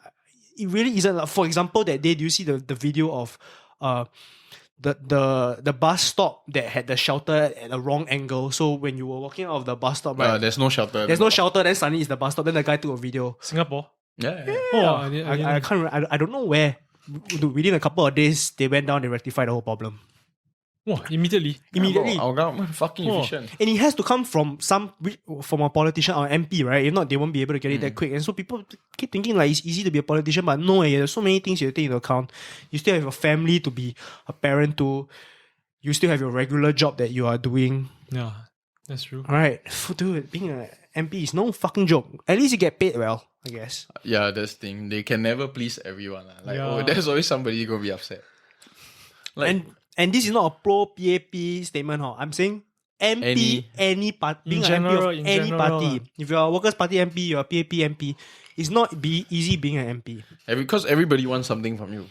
it really isn't. Like, for example, that day, do you see the video of the bus stop that had the shelter at the wrong angle? So when you were walking out of the bus stop, right, There's no shelter. there's no shelter, then suddenly it's the bus stop, then the guy took a video. Singapore. Yeah. Oh, I can't. I don't know where. Within a couple of days, they went down and rectified the whole problem. Wow, immediately. Immediately. Our government fucking Oh. efficient. And it has to come from from a politician or MP, right? If not, they won't be able to get it that quick. And so people keep thinking like it's easy to be a politician, but no, there's so many things you take into account. You still have a family to be a parent to. You still have your regular job that you are doing. Yeah, that's true. Right, dude, being an MP is no fucking joke. At least you get paid well, I guess. Yeah, that's the thing. They can never please everyone. Like, Yeah. there's always somebody gonna be upset. Like, And this is not a pro PAP statement, huh? I'm saying MP, any party, being an MP of in any general, party. If you're a Workers' Party MP, you're a PAP MP. It's not easy being an MP. because everybody wants something from you.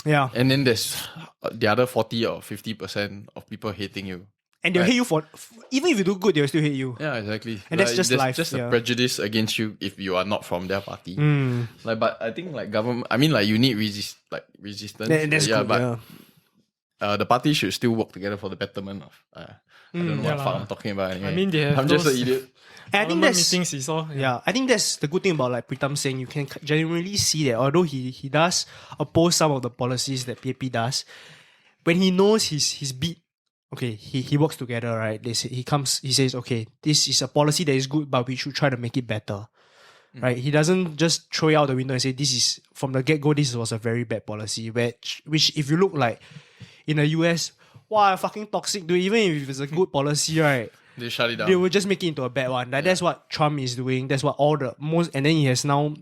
Yeah. And then there's the other 40 or 50% of people hating you. And they'll Right. hate you for, even if you do good, they'll still hate you. Yeah, exactly. And that's just there's life, just yeah. a prejudice against you if you are not from their party. Mm. Like, but I think like government, I mean like you need resistance. That's yeah, good, but yeah. the party should still work together for the betterment of. I don't know yeah what fuck lah. I'm talking about anyway. I mean, they have I'm just an those- idiot. And I think Parliament that's meetings is all. yeah, I think that's the good thing about like Pritam saying you can genuinely see that although he does oppose some of the policies that PAP does, when he knows his beat, okay, he works together, right? He says, okay, this is a policy that is good, but we should try to make it better. Right? He doesn't just throw it out the window and say this is from the get-go, this was a very bad policy, which if you look like in the US, wow, fucking toxic, dude. Even if it's a good policy, right? They shut it down. They will just make it into a bad one. Like, that's what Trump is doing. That's what all the most, and then he has now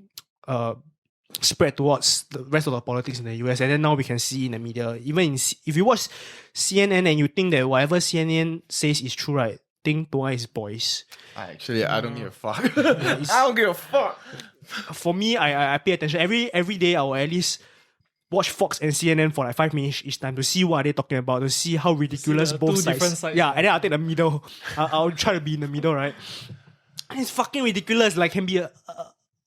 spread towards the rest of the politics in the US. And then now we can see in the media, even if you watch CNN and you think that whatever CNN says is true, right? Think twice, boys. I don't give a fuck. I don't give a fuck. For me, I pay attention every day. I will at least watch Fox and CNN for like 5 minutes each time to see what are they talking about, to see how ridiculous the both two sides. different sides. Yeah, and then I'll take the middle. I'll try to be in the middle, right? And it's fucking ridiculous. Like, can be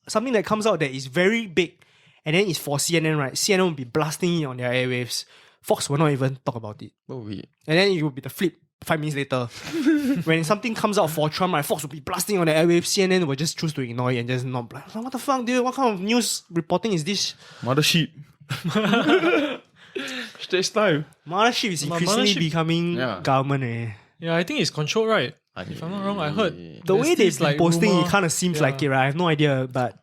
something that comes out that is very big, and then it's for CNN, right? CNN will be blasting it on their airwaves. Fox will not even talk about it. And then it will be the flip 5 minutes later. When something comes out for Trump, right, Fox will be blasting on the airwaves. CNN will just choose to ignore it and just not blast. What the fuck, dude? What kind of news reporting is this? Mothership. Straight style. Mothership is increasingly Mothership- becoming Yeah. government. Eh. Yeah, I think it's controlled, right? If I'm not wrong, I heard. The way There's they've this, been posting, rumor- it kind of seems yeah. like it, right? I have no idea, but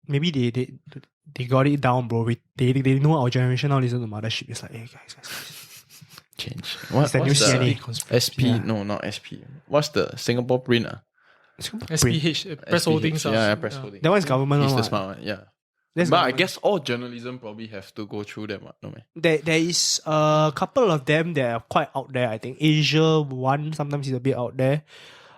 maybe they got it down, bro. They know our generation now listen to Mothership. It's like, hey, guys. Change. It's the new CNA. SP? Yeah. No, not SP. What's the Singapore print? SPH, Press Holdings. Yeah, Press Holdings. That one is government. He's one, the what? smart one, yeah. That's But I government. guess all journalism probably have to go through them, no man. There is a couple of them that are quite out there. I think Asia one sometimes is a bit out there.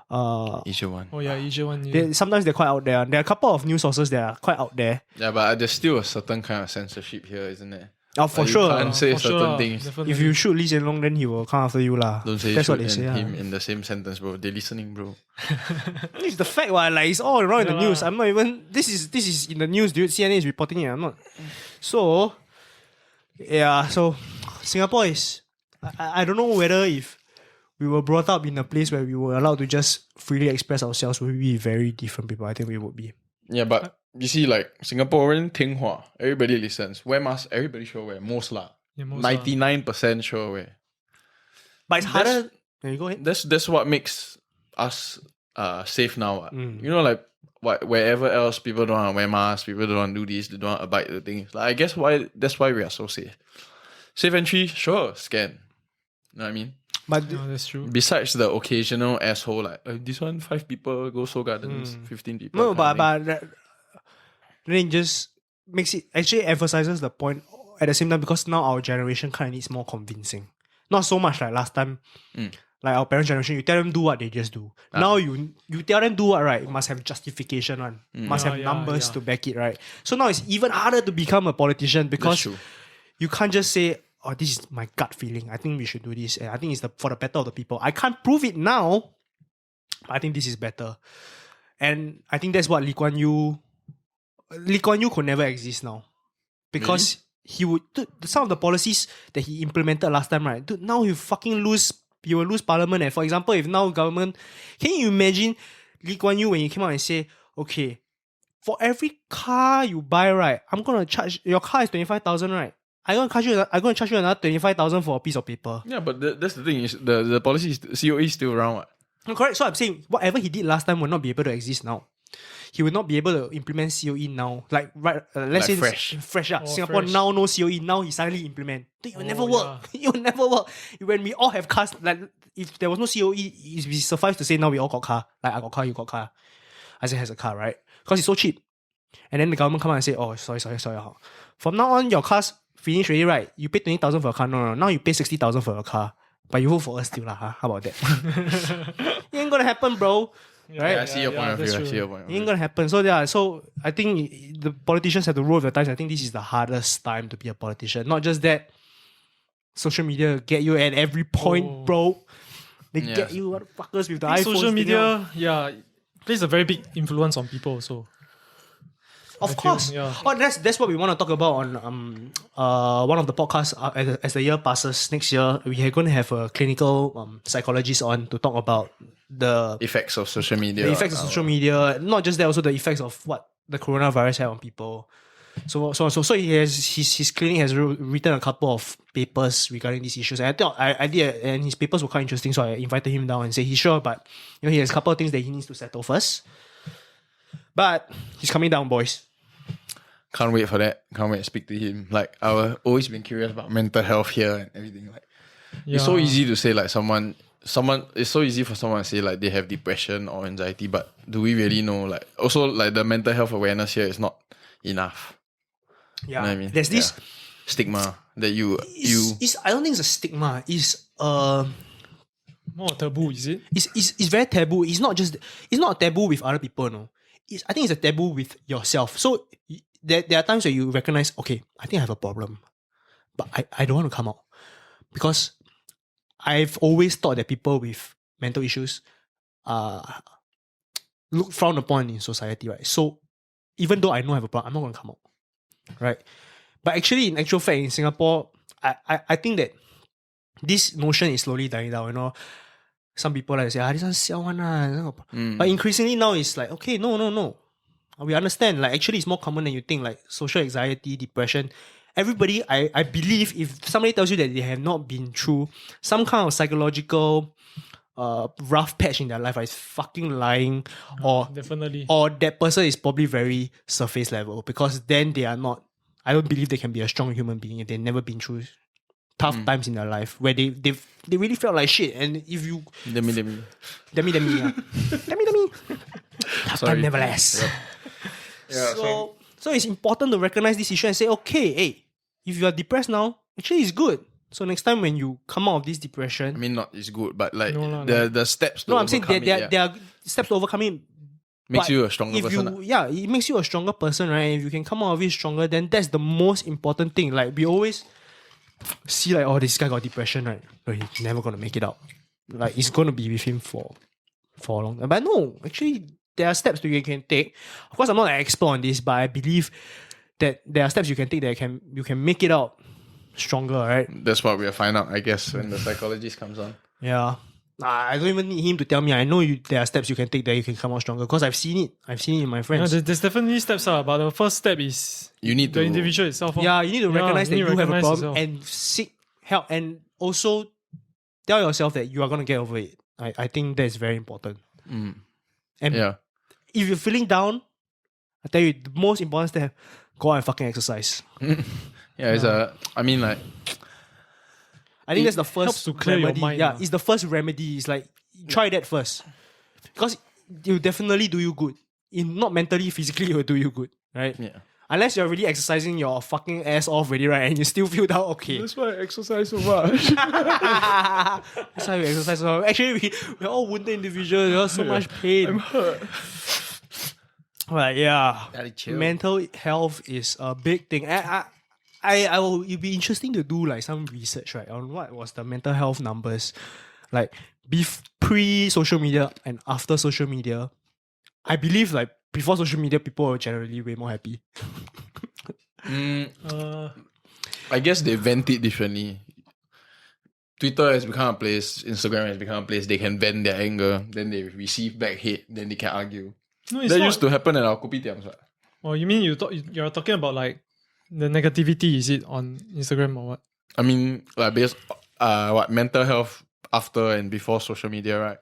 Asia one. Oh yeah, Asia one. Yeah. Sometimes they're quite out there. There are a couple of news sources that are quite out there. Yeah, but there's still a certain kind of censorship here, isn't there? Oh, for Like, sure. You can't say For certain sure, things. definitely. If you shoot Lee Hsien Loong, then he will come after you lah. Don't say That's what shoot they say. and him lah. in the same sentence, bro. They listening, bro. It's the fact, why like it's all around in the Yeah news. lah. I'm not even. This is in the news, dude. CNN is reporting it. I'm not. So, yeah. So, Singapore is. I don't know whether if we were brought up in a place where we were allowed to just freely express ourselves, we would be very different people. I think we would be. Yeah, but you see, like Singaporean 听话, everybody listens. Wear mask, everybody sure wear. Most lah. Yeah, most lah. 99% sure wear. But it's harder. There you go ahead. That's what makes us safe now. Mm. You know, like wherever else people don't want to wear masks, people don't want to do this, they don't want to abide the things. Like I guess that's why we are so safe. Safe entry, sure, scan. You know what I mean? But Yeah, that's true. Besides the occasional asshole, like this one 5 people go Seoul Gardens, 15 people. no, kind of thing. but then it just makes it actually emphasizes the point at the same time because now our generation kind of needs more convincing. Not so much like last time. Like our parents' generation, you tell them do what, they just do. Now you tell them do what, right? It must have justification, one. Must have Yeah, numbers yeah. to back it, right? So now it's even harder to become a politician That's because true. you can't just say, oh, this is my gut feeling. I think we should do this. And I think it's for the better of the people. I can't prove it now, but I think this is better. And I think that's what Lee Kuan Yew could never exist now. Because he would, dude, some of the policies that he implemented last time, right? Dude, now you will lose parliament. And for example, if now government, can you imagine Lee Kuan Yew when he came out and say, okay, for every car you buy, right, I'm gonna charge, your car is 25,000, right? I'm gonna charge you another 25,000 for a piece of paper. Yeah, but that's the thing is the policy is COE is still around. What? Correct. So I'm saying whatever he did last time will not be able to exist now. He will not be able to implement COE now. Like let's say fresh. Singapore fresh. now no COE. Now he suddenly implement. It will never work. yeah. It will never work. When we all have cars, like if there was no COE, it would suffice to say now we all got car. Like I got car, you got car. Isaac has a car, right? Because it's so cheap. And then the government come out and say, oh, sorry. From now on, your car's finished already, right? You pay 20,000 for a car. No. Now you pay 60,000 for a car. But you vote for us still, lah. Huh? How about that? It ain't gonna happen, bro. Right? Yeah, I see your point of that's view. I true. see your point of It ain't view. gonna happen. So I think the politicians have to roll with the times. I think this is the hardest time to be a politician. Not just that, social media get you at every point, bro. They Yeah. get you motherfuckers with the I iPhone. think social media, plays a very big influence on people also. Of course. Yeah. Oh, that's what we want to talk about on one of the podcasts as the year passes. Next year, we are going to have a clinical psychologist on to talk about the Effects of social media. effects of social media. Not just that, also the effects of what the coronavirus had on people. So his clinic has written a couple of papers regarding these issues. And I did, and his papers were quite interesting. So I invited him down and said he's sure, but he has a couple of things that he needs to settle first. But he's coming down, boys. Can't wait for that. Can't wait to speak to him. Like, I've always been curious about mental health here and everything. Like, it's so easy to say like someone. It's so easy for someone to say like they have depression or anxiety, but do we really know? Like, also like the mental health awareness here is not enough. Yeah, You know what I mean? there's this stigma that you. I don't think it's a stigma. It's More taboo, is it? it's very taboo. It's not a taboo with other people. No, I think it's a taboo with yourself. So there are times where you recognize, okay, I think I have a problem, but I don't want to come out because I've always thought that people with mental issues look frowned upon in society, right? So even though I know I have a problem, I'm not going to come out, right? But actually, in actual fact, in Singapore, I think that this notion is slowly dying down. You know, some people like to say, this one siao one lah. But increasingly now it's like, okay, no. We understand. Like, actually, it's more common than you think. Like social anxiety, depression. Everybody, I believe, if somebody tells you that they have not been through some kind of psychological rough patch in their life, is fucking lying, or Definitely. or that person is probably very surface level, because then they are not. I don't believe they can be a strong human being if they've never been through tough times in their life where they really felt like shit. And if you Demi. yeah. Demi. Tough time never lasts. Yep. Yeah, So it's important to recognize this issue and say, okay, hey, if you are depressed now, actually it's good. So next time when you come out of this depression, I mean, not is good, but like No. the steps. To I'm saying overcome there are steps to overcome it. makes but you a stronger if person. it makes you a stronger person, right? If you can come out of it stronger, then that's the most important thing. Like, we always see like, oh, this guy got depression, right? But he's never gonna make it out. Like, it's gonna be with him for a long time. But no, actually, there are steps that you can take. Of course, I'm not an expert on this, but I believe that there are steps you can take that you can make it out stronger, right? That's what we'll find out, I guess, when the psychologist comes on. Yeah. I don't even need him to tell me. I know there are steps you can take that you can come out stronger, because I've seen it. I've seen it in my Yeah, friends. there's definitely steps, but the first step is You need the to. individual itself. Yeah, you need to recognize that you you have a recognize problem yourself. and seek help, and also tell yourself that you are going to get over it. I think that's very important. And Yeah. if you're feeling down, I tell you, the most important step, go out and fucking exercise. Yeah, it's I mean, like, I think that's the first helps to clear your remedy. mind, Yeah, lah. it's the first remedy. It's like, try that first. Because it will definitely do you good. Not mentally, physically, it will do you good. Right? yeah. Unless you're really exercising your fucking ass off already, right? And you still feel down, okay. That's why I exercise so much. That's why we exercise. So actually, we're all wounded individuals. There's so much pain. I'm hurt. But yeah, Gotta chill. mental health is a big thing. It'd be interesting to do like some research, right, on what was the mental health numbers, like pre-social media and after social media. I believe like before social media, people were generally way more happy. I guess they vent it differently. Twitter has become a place, Instagram has become a place they can vent their anger, then they receive back hate, then they can argue. No, it's That not. used to happen at our kopitiams, right? Oh, you mean you're talking about like the negativity, is it, on Instagram or what? I mean, like, based mental health after and before social media, right?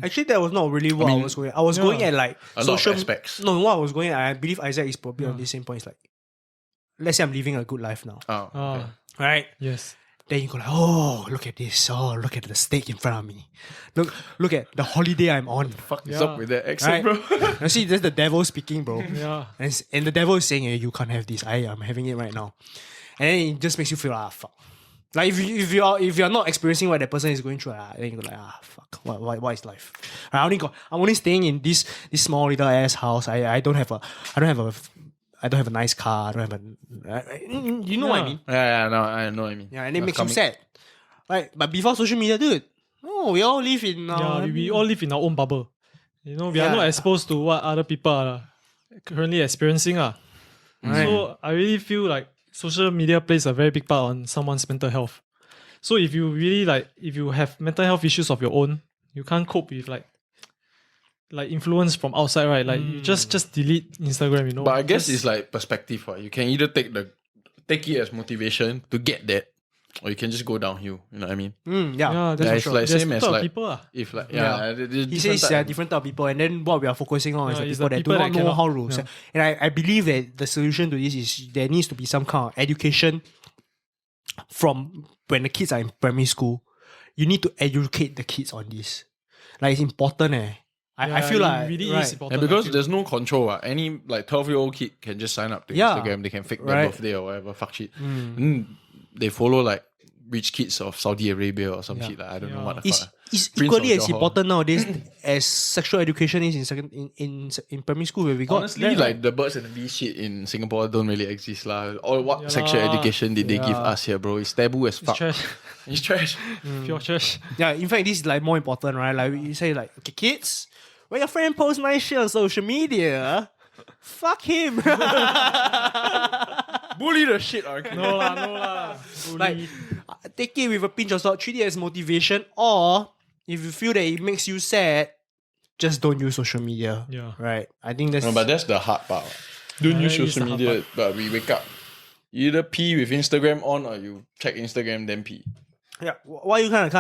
Actually, that was not really what I was going. I was going at like A lot of social aspects. No, what I was going at, I believe Isaac is probably on the same point. It's like, let's say I'm living a good life now, Oh, okay. right? Yes. Then you go like, oh, look at this. Oh, look at the steak in front of me. Look at the holiday I'm on. Fuck is Yeah. up with that accent, Right? bro? You see, that's the devil speaking, bro. Yeah. And the devil is saying, hey, you can't have this. I am having it right now. And then it just makes you feel, fuck. Like, if you're not experiencing what that person is going through, then you go like, fuck. What is life? I'm only staying in this small little ass house. I don't have a nice car. I don't have you know what I mean? Yeah, no, I know what I mean. Yeah, and it makes you sad. Right? But before social media, dude, we all live in Yeah, we all live in our own bubble. You know, we are Yeah. not exposed to what other people are currently experiencing. So I really feel like social media plays a very big part on someone's mental health. So if you really if you have mental health issues of your own, you can't cope with like influence from outside, right? Like you just delete Instagram, you know. But I guess it's like perspective, right? You can either take it as motivation to get that, or you can just go downhill. You know what I mean? Yeah. that's for it's sure. like There's same two as type of like people. if like He says there are different type of people, and then what we are focusing on is the people that do not know how to. Yeah. And I believe that the solution to this is there needs to be some kind of education from when the kids are in primary school. You need to educate the kids on this. Like it's important. I feel like it really right. is important. And because I feel. there's no control, any like 12-year-old kid can just sign up to Yeah. Instagram. They can fake their Right. birthday or whatever. Fuck shit. They follow like rich kids of Saudi Arabia or some shit. Like, I don't know what the fuck. It's Prince equally of as Johor. important nowadays as sexual education is in primary school where we got Honestly, that, like the birds and the bees shit in Singapore don't really exist lah. Or what Yeah sexual lah. education did they give us here, bro? It's taboo as It's fuck. trash. It's trash. Pure trash. Yeah, in fact, this is like more important, right? Like you say, like, okay, kids, when your friend posts nice shit on social media, fuck him. Bully the shit out of No lah. Like, take it with a pinch of salt, treat it as motivation, or if you feel that it makes you sad, just don't use social media. Yeah. Right. I think that's No, but that's the hard part. Don't use that is social the hard media, but we wake up. You either pee with Instagram on or you check Instagram then pee. yeah. Why you kind of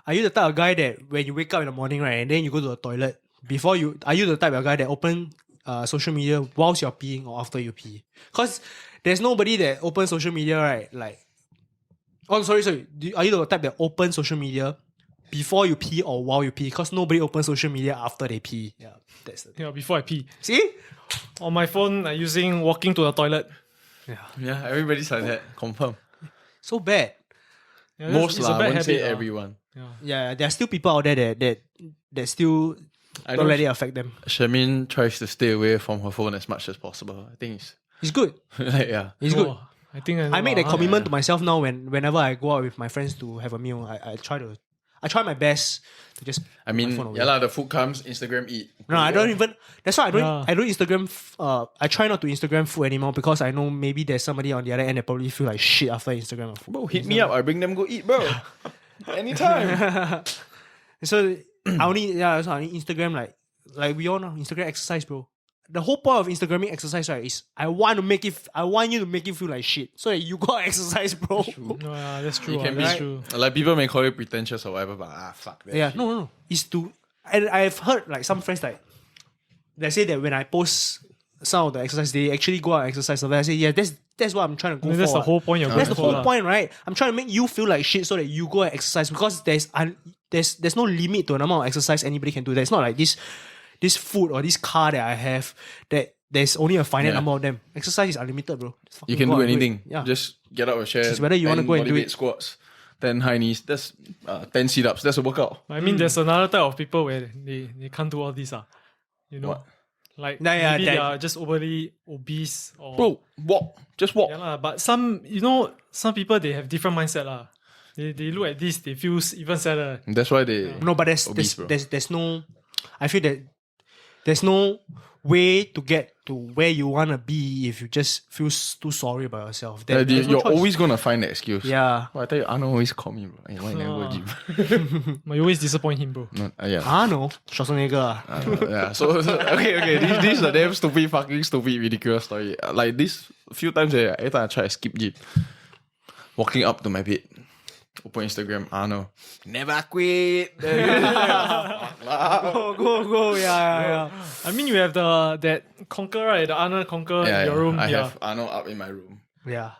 are you the type of guy that when you wake up in the morning, right, and then you go to the toilet are you the type of guy that open social media whilst you're peeing or after you pee? Because there's nobody that opens social media, right? Like, oh, sorry. Are you the type that opens social media before you pee or while you pee? Because nobody opens social media after they pee. Yeah, that's the thing. Yeah, before I pee. See? On my phone, I using walking to the toilet. Yeah, everybody's like that. Confirm. So bad. Yeah, Most it's lah, a I bad won't say habit. everyone. Yeah, there are still people out there that still I don't know let it affect them. Shamin tries to stay away from her phone as much as possible. I think It's good. like, yeah. It's good. Oh, I think I make that that commitment to myself now whenever I go out with my friends to have a meal. I try my best to just I put my mean, phone away. yeah lah, the food comes, Instagram eat. No, I don't even. That's why Yeah. I don't Instagram. I try not to Instagram food anymore because I know maybe there's somebody on the other end that probably feel like shit after Instagram food. Bro, hit me up. I bring them go eat, bro. Anytime. So I only Instagram like we all know Instagram exercise, bro. The whole point of Instagramming exercise, right, is I want you to make it feel like shit so that you go exercise, bro. No, yeah, that's true. You can That's be true. like people may call it pretentious or whatever, but fuck that. Yeah, shit. no. It's to, and I've heard like some friends like they say that when I post some of the exercise, they actually go out and exercise. So I say, yeah, that's what I'm trying to go I mean, that's for. the whole point you're That's going the for whole lah. point, right? I'm trying to make you feel like shit so that you go and exercise because there's no limit to the amount of exercise anybody can do. There's not like this food or this car that I have that there's only a finite number of them. Exercise is unlimited, bro. Just You fucking can go do and anything. Yeah. Just get out of chair. It's whether you wanna 10 go and do bodyweight it. squats, 10 high knees. That's 10 sit ups. That's a workout. I mean, there's another type of people where they can't do all this. You know? What? Like, Yeah, maybe that- they are just overly obese or... Bro, walk. Just walk. Yeah, lah. But some people, they have different mindset. Lah. They look at this, they feel even sadder. That's why they. No, but Obese, bro. there's no. I feel that there's no way to get to where you wanna be if you just feel too sorry about yourself. Yeah, There's no you're choice. always gonna find that excuse. Yeah. Well, I tell you, Arnold always call me, bro. Hey, why you never go gym? But you always disappoint him, bro. No, yeah. Ah no, Schwarzenegger. Yeah. So okay. This is a damn stupid, ridiculous story. Like this few times, every time I try to skip gym, walking up to my bed, open Instagram, Arnold, never quit. Go. Yeah. I mean, you have that Conquer, right? The Arnold Conquer in your room. I yeah. have Arnold up in my room. Yeah.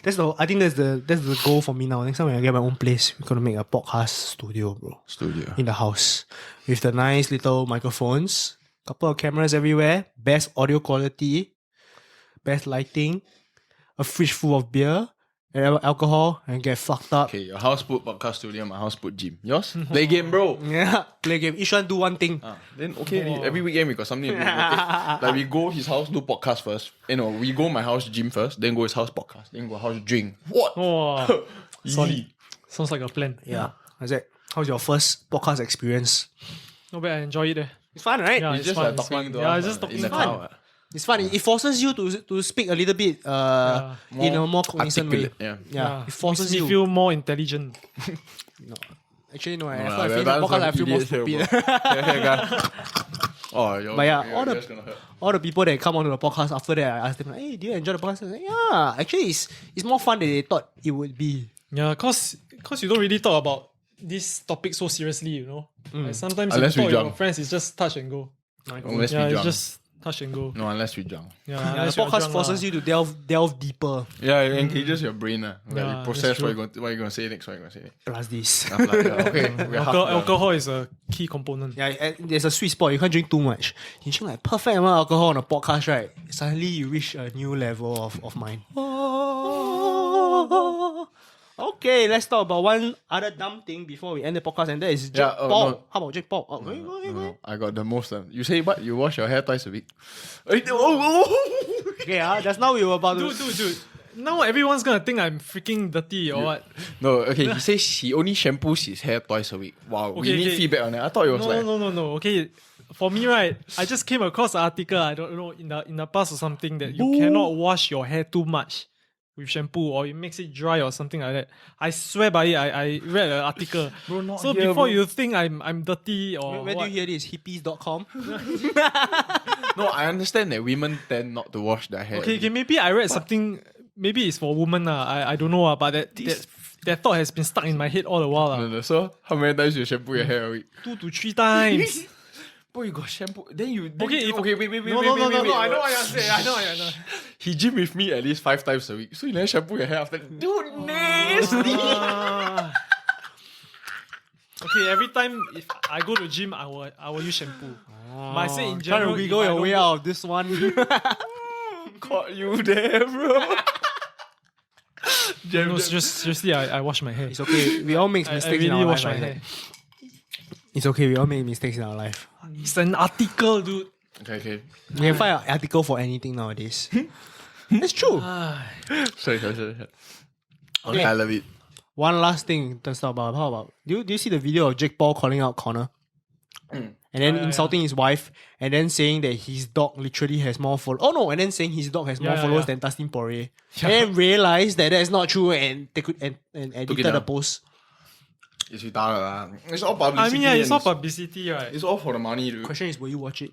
I think that's the goal for me now. Next time when I get my own place, we're gonna make a podcast studio, bro. Studio. In the house. With the nice little microphones, couple of cameras everywhere, best audio quality, best lighting, a fridge full of beer and alcohol, and get fucked up. Okay, your house put podcast studio, my house put gym. Yours? Play game, bro. Yeah, play game. Each one do one thing. Then okay, every weekend we got something to do. Like we go his house, do podcast first. We go my house, gym first, then go his house, podcast, then go house, drink. What? Oh, Solid. sounds like a plan. Yeah. How's that? How's your first podcast experience? Not bad, I enjoy it. It's fun, right? Yeah, It's it's just fun, like it's talking fun. to Yeah, us it's just talking in the to us. car. It's fun. It forces you to speak a little bit in a more cognizant way. Articulate, Yeah, it forces makes me you. feel more intelligent. No. Actually, no. No, After lah, I finish that's the podcast, I some feel more idiot here, stupid. bro. Yeah. Oh, But yeah, all yours gonna hurt. all the people that come onto the podcast after that, I ask them, hey, do you enjoy the podcast? They say, yeah, actually, it's more fun than they thought it would be. Yeah, cause you don't really talk about this topic so seriously, you know. Like sometimes Unless if you we talk with your drunk. friends, it's just touch and go. Unless Yeah, we it's drunk. just touch and go. No, unless we drunk. Yeah, Yeah, the unless you're podcast drunk forces lah. you to delve deeper. Yeah, it engages your brain. Like Yeah, you process that's what true. you're gonna say next, what you're gonna say next. Plus this. I'm like, yeah, okay, we're half done. Alcohol is a key component. Yeah, there's a sweet spot. You can't drink too much. You drink like perfect amount of alcohol on a podcast, right? Suddenly you reach a new level of mind. Okay, let's talk about one other dumb thing before we end the podcast, and that is Jake Yeah, Paul. no. How about Jake Paul? Oh, go. No, I got the most. You say what? You wash your hair twice a week? Oh. Okay, just now we were about to... Dude. Now everyone's gonna think I'm freaking dirty or what? No, okay. He says he only shampoos his hair twice a week. Wow, we Okay, need okay. feedback on that. I thought it was No. Okay, for me, right, I just came across an article. I don't know in the past or something that you cannot wash your hair too much with shampoo or it makes it dry or something like that. I swear by it. I read an article. Bro, not so here, before bro. you think I'm dirty or Where do what, you hear this? Hippies.com? No, I understand that women tend not to wash their hair. okay, maybe I read something. Maybe it's for women. I don't know. But that thought has been stuck in my head all the while. No. So how many times you shampoo your hair a week? 2 to 3 times. Bro, you got shampoo. Then you Okay, wait. No, I know what you're saying. I know. He gym with me at least 5 times a week. So you never shampoo your hair after that. Dude, nasty. Okay, every time if I go to gym, I will use shampoo. But I say in Trying to general, wiggle if I your don't way go- out of this one. Caught you there, bro. No, seriously, I wash my hair. It's okay. We all make I mistakes in really our wash life. my right? hair. It's okay. We all make mistakes in our life. It's an article, dude. Okay. You can find an article for anything nowadays. It's true. Sorry. Okay. I love it. One last thing to talk about. How about do you see the video of Jake Paul calling out Connor? And then insulting his wife, and then saying that his dog literally has more followers. Oh no! And then saying his dog has more followers than Dustin Poirier. And then realized that is not true, and they could and edited the down. post. It's retarded lah. It's all publicity. I mean, yeah, it's and all publicity, right? It's all for the money, dude. Question is, will you watch it?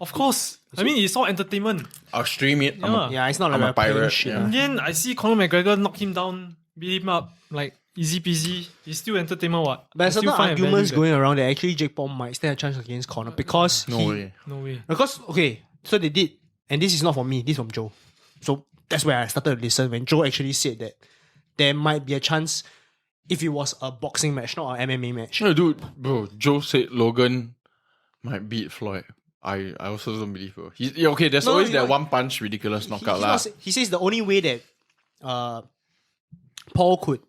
Of course. I mean, it's all entertainment. I'll stream it. Yeah, it's not like I'm a paying pirate, shit. yeah. In the end, I see Conor McGregor knock him down, beat him up, like easy peasy. It's still entertainment, what? But there's I still certain find a value arguments there. going around that actually Jake Paul might stand a chance against Connor because No way. No way. Because okay, so they did, and this is not from me. This is from Joe. So that's where I started to listen when Joe actually said that there might be a chance if it was a boxing match, not an MMA match. No, dude, bro. Joe said Logan might beat Floyd. I also don't believe, bro. Okay, there's No, always you that know, one punch ridiculous knockout lah. He says the only way that Paul could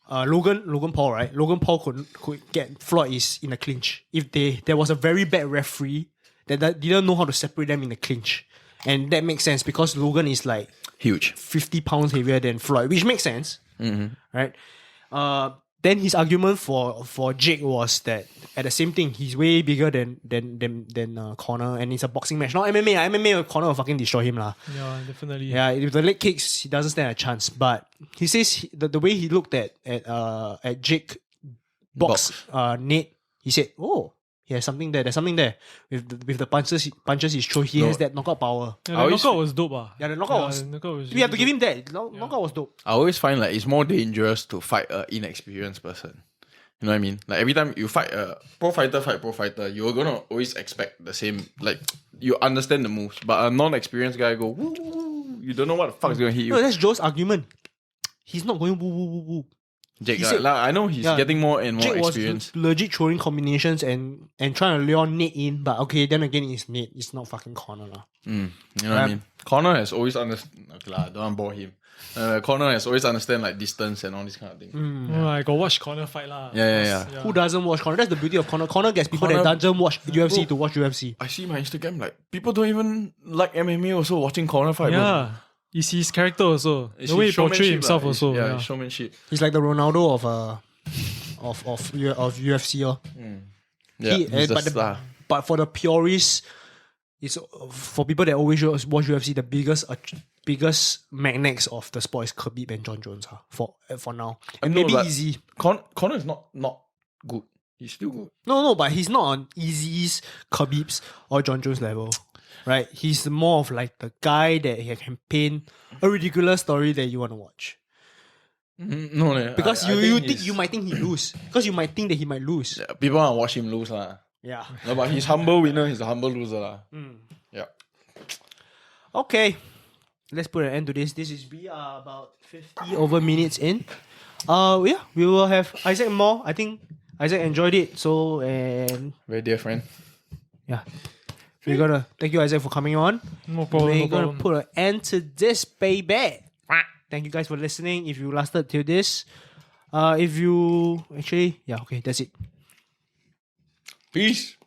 Logan Paul, right? Logan Paul could get Floyd is in a clinch. If there was a very bad referee that didn't know how to separate them in the clinch. And that makes sense because Logan is like Huge. 50 pounds heavier than Floyd, which makes sense. Right? Then his argument for Jake was that at the same thing, he's way bigger than Conor, and it's a boxing match, not MMA. MMA, Conor will fucking destroy him lah. Yeah, definitely. Yeah, if the leg kicks, he doesn't stand a chance. But he says the way he looked at Jake box Nate, he said, "Oh, he has something there. There's something there with the punches he's thrown. He has that knockout power. Yeah, I the always- knockout was dope. Yeah, the knockout was. We have to give him that. Knockout was dope. I always find like it's more dangerous to fight an inexperienced person. You know what I mean? Like every time you fight a pro fighter, you're gonna always expect the same. Like you understand the moves, but a non-experienced guy go woo, woo, woo. You don't know what the fuck's gonna hit you. No, that's Joe's argument. He's not going woo woo woo woo. Jake, he said- I know he's getting more and more Jake was experience. legit throwing combinations and trying to lure Nate in, but okay, then again, it's Nate. It's not fucking Conor lah. You know what I mean? Connor has always understand. Okay, lah, don't want to bore him. Connor has always understand like distance and all this kind of thing. Oh, I got watch Conor fight lah. Yeah. Who doesn't watch Conor? That's the beauty of Conor. Conor gets people that doesn't watch UFC to watch UFC. I see my Instagram like people don't even like MMA also watching Connor fight. Yeah. It's his character also. Bro. The way he portrays showmanship himself lah. also. Yeah, Yeah. it's showmanship. He's like the Ronaldo of UFC. Yeah, he's the But star. But for the purists, it's for people that always watch UFC. The biggest magnets of the sport is Khabib and John Jones. For now, and maybe but Easy. Conor is not good. He's still good. No, but he's not on Easy's, Khabib's, or John Jones level, right? He's more of like the guy that he can paint a ridiculous story that you want to watch. No, Because you might think he lose. Because you might think that he might lose. Yeah, people want to watch him lose lah. Yeah. No, but he's humble winner. He's a humble loser lah. Yeah. Okay. Let's put an end to this. We are about 50 over minutes in. Yeah, we will have Isaac more. I think Isaac enjoyed it. So, and Very dear friend. yeah. We're gonna thank you, Isaac, for coming on. No problem. We're No gonna problem. put an end to this, baby. Thank you guys for listening. If you lasted till this, if you actually, yeah, okay, that's it. Peace.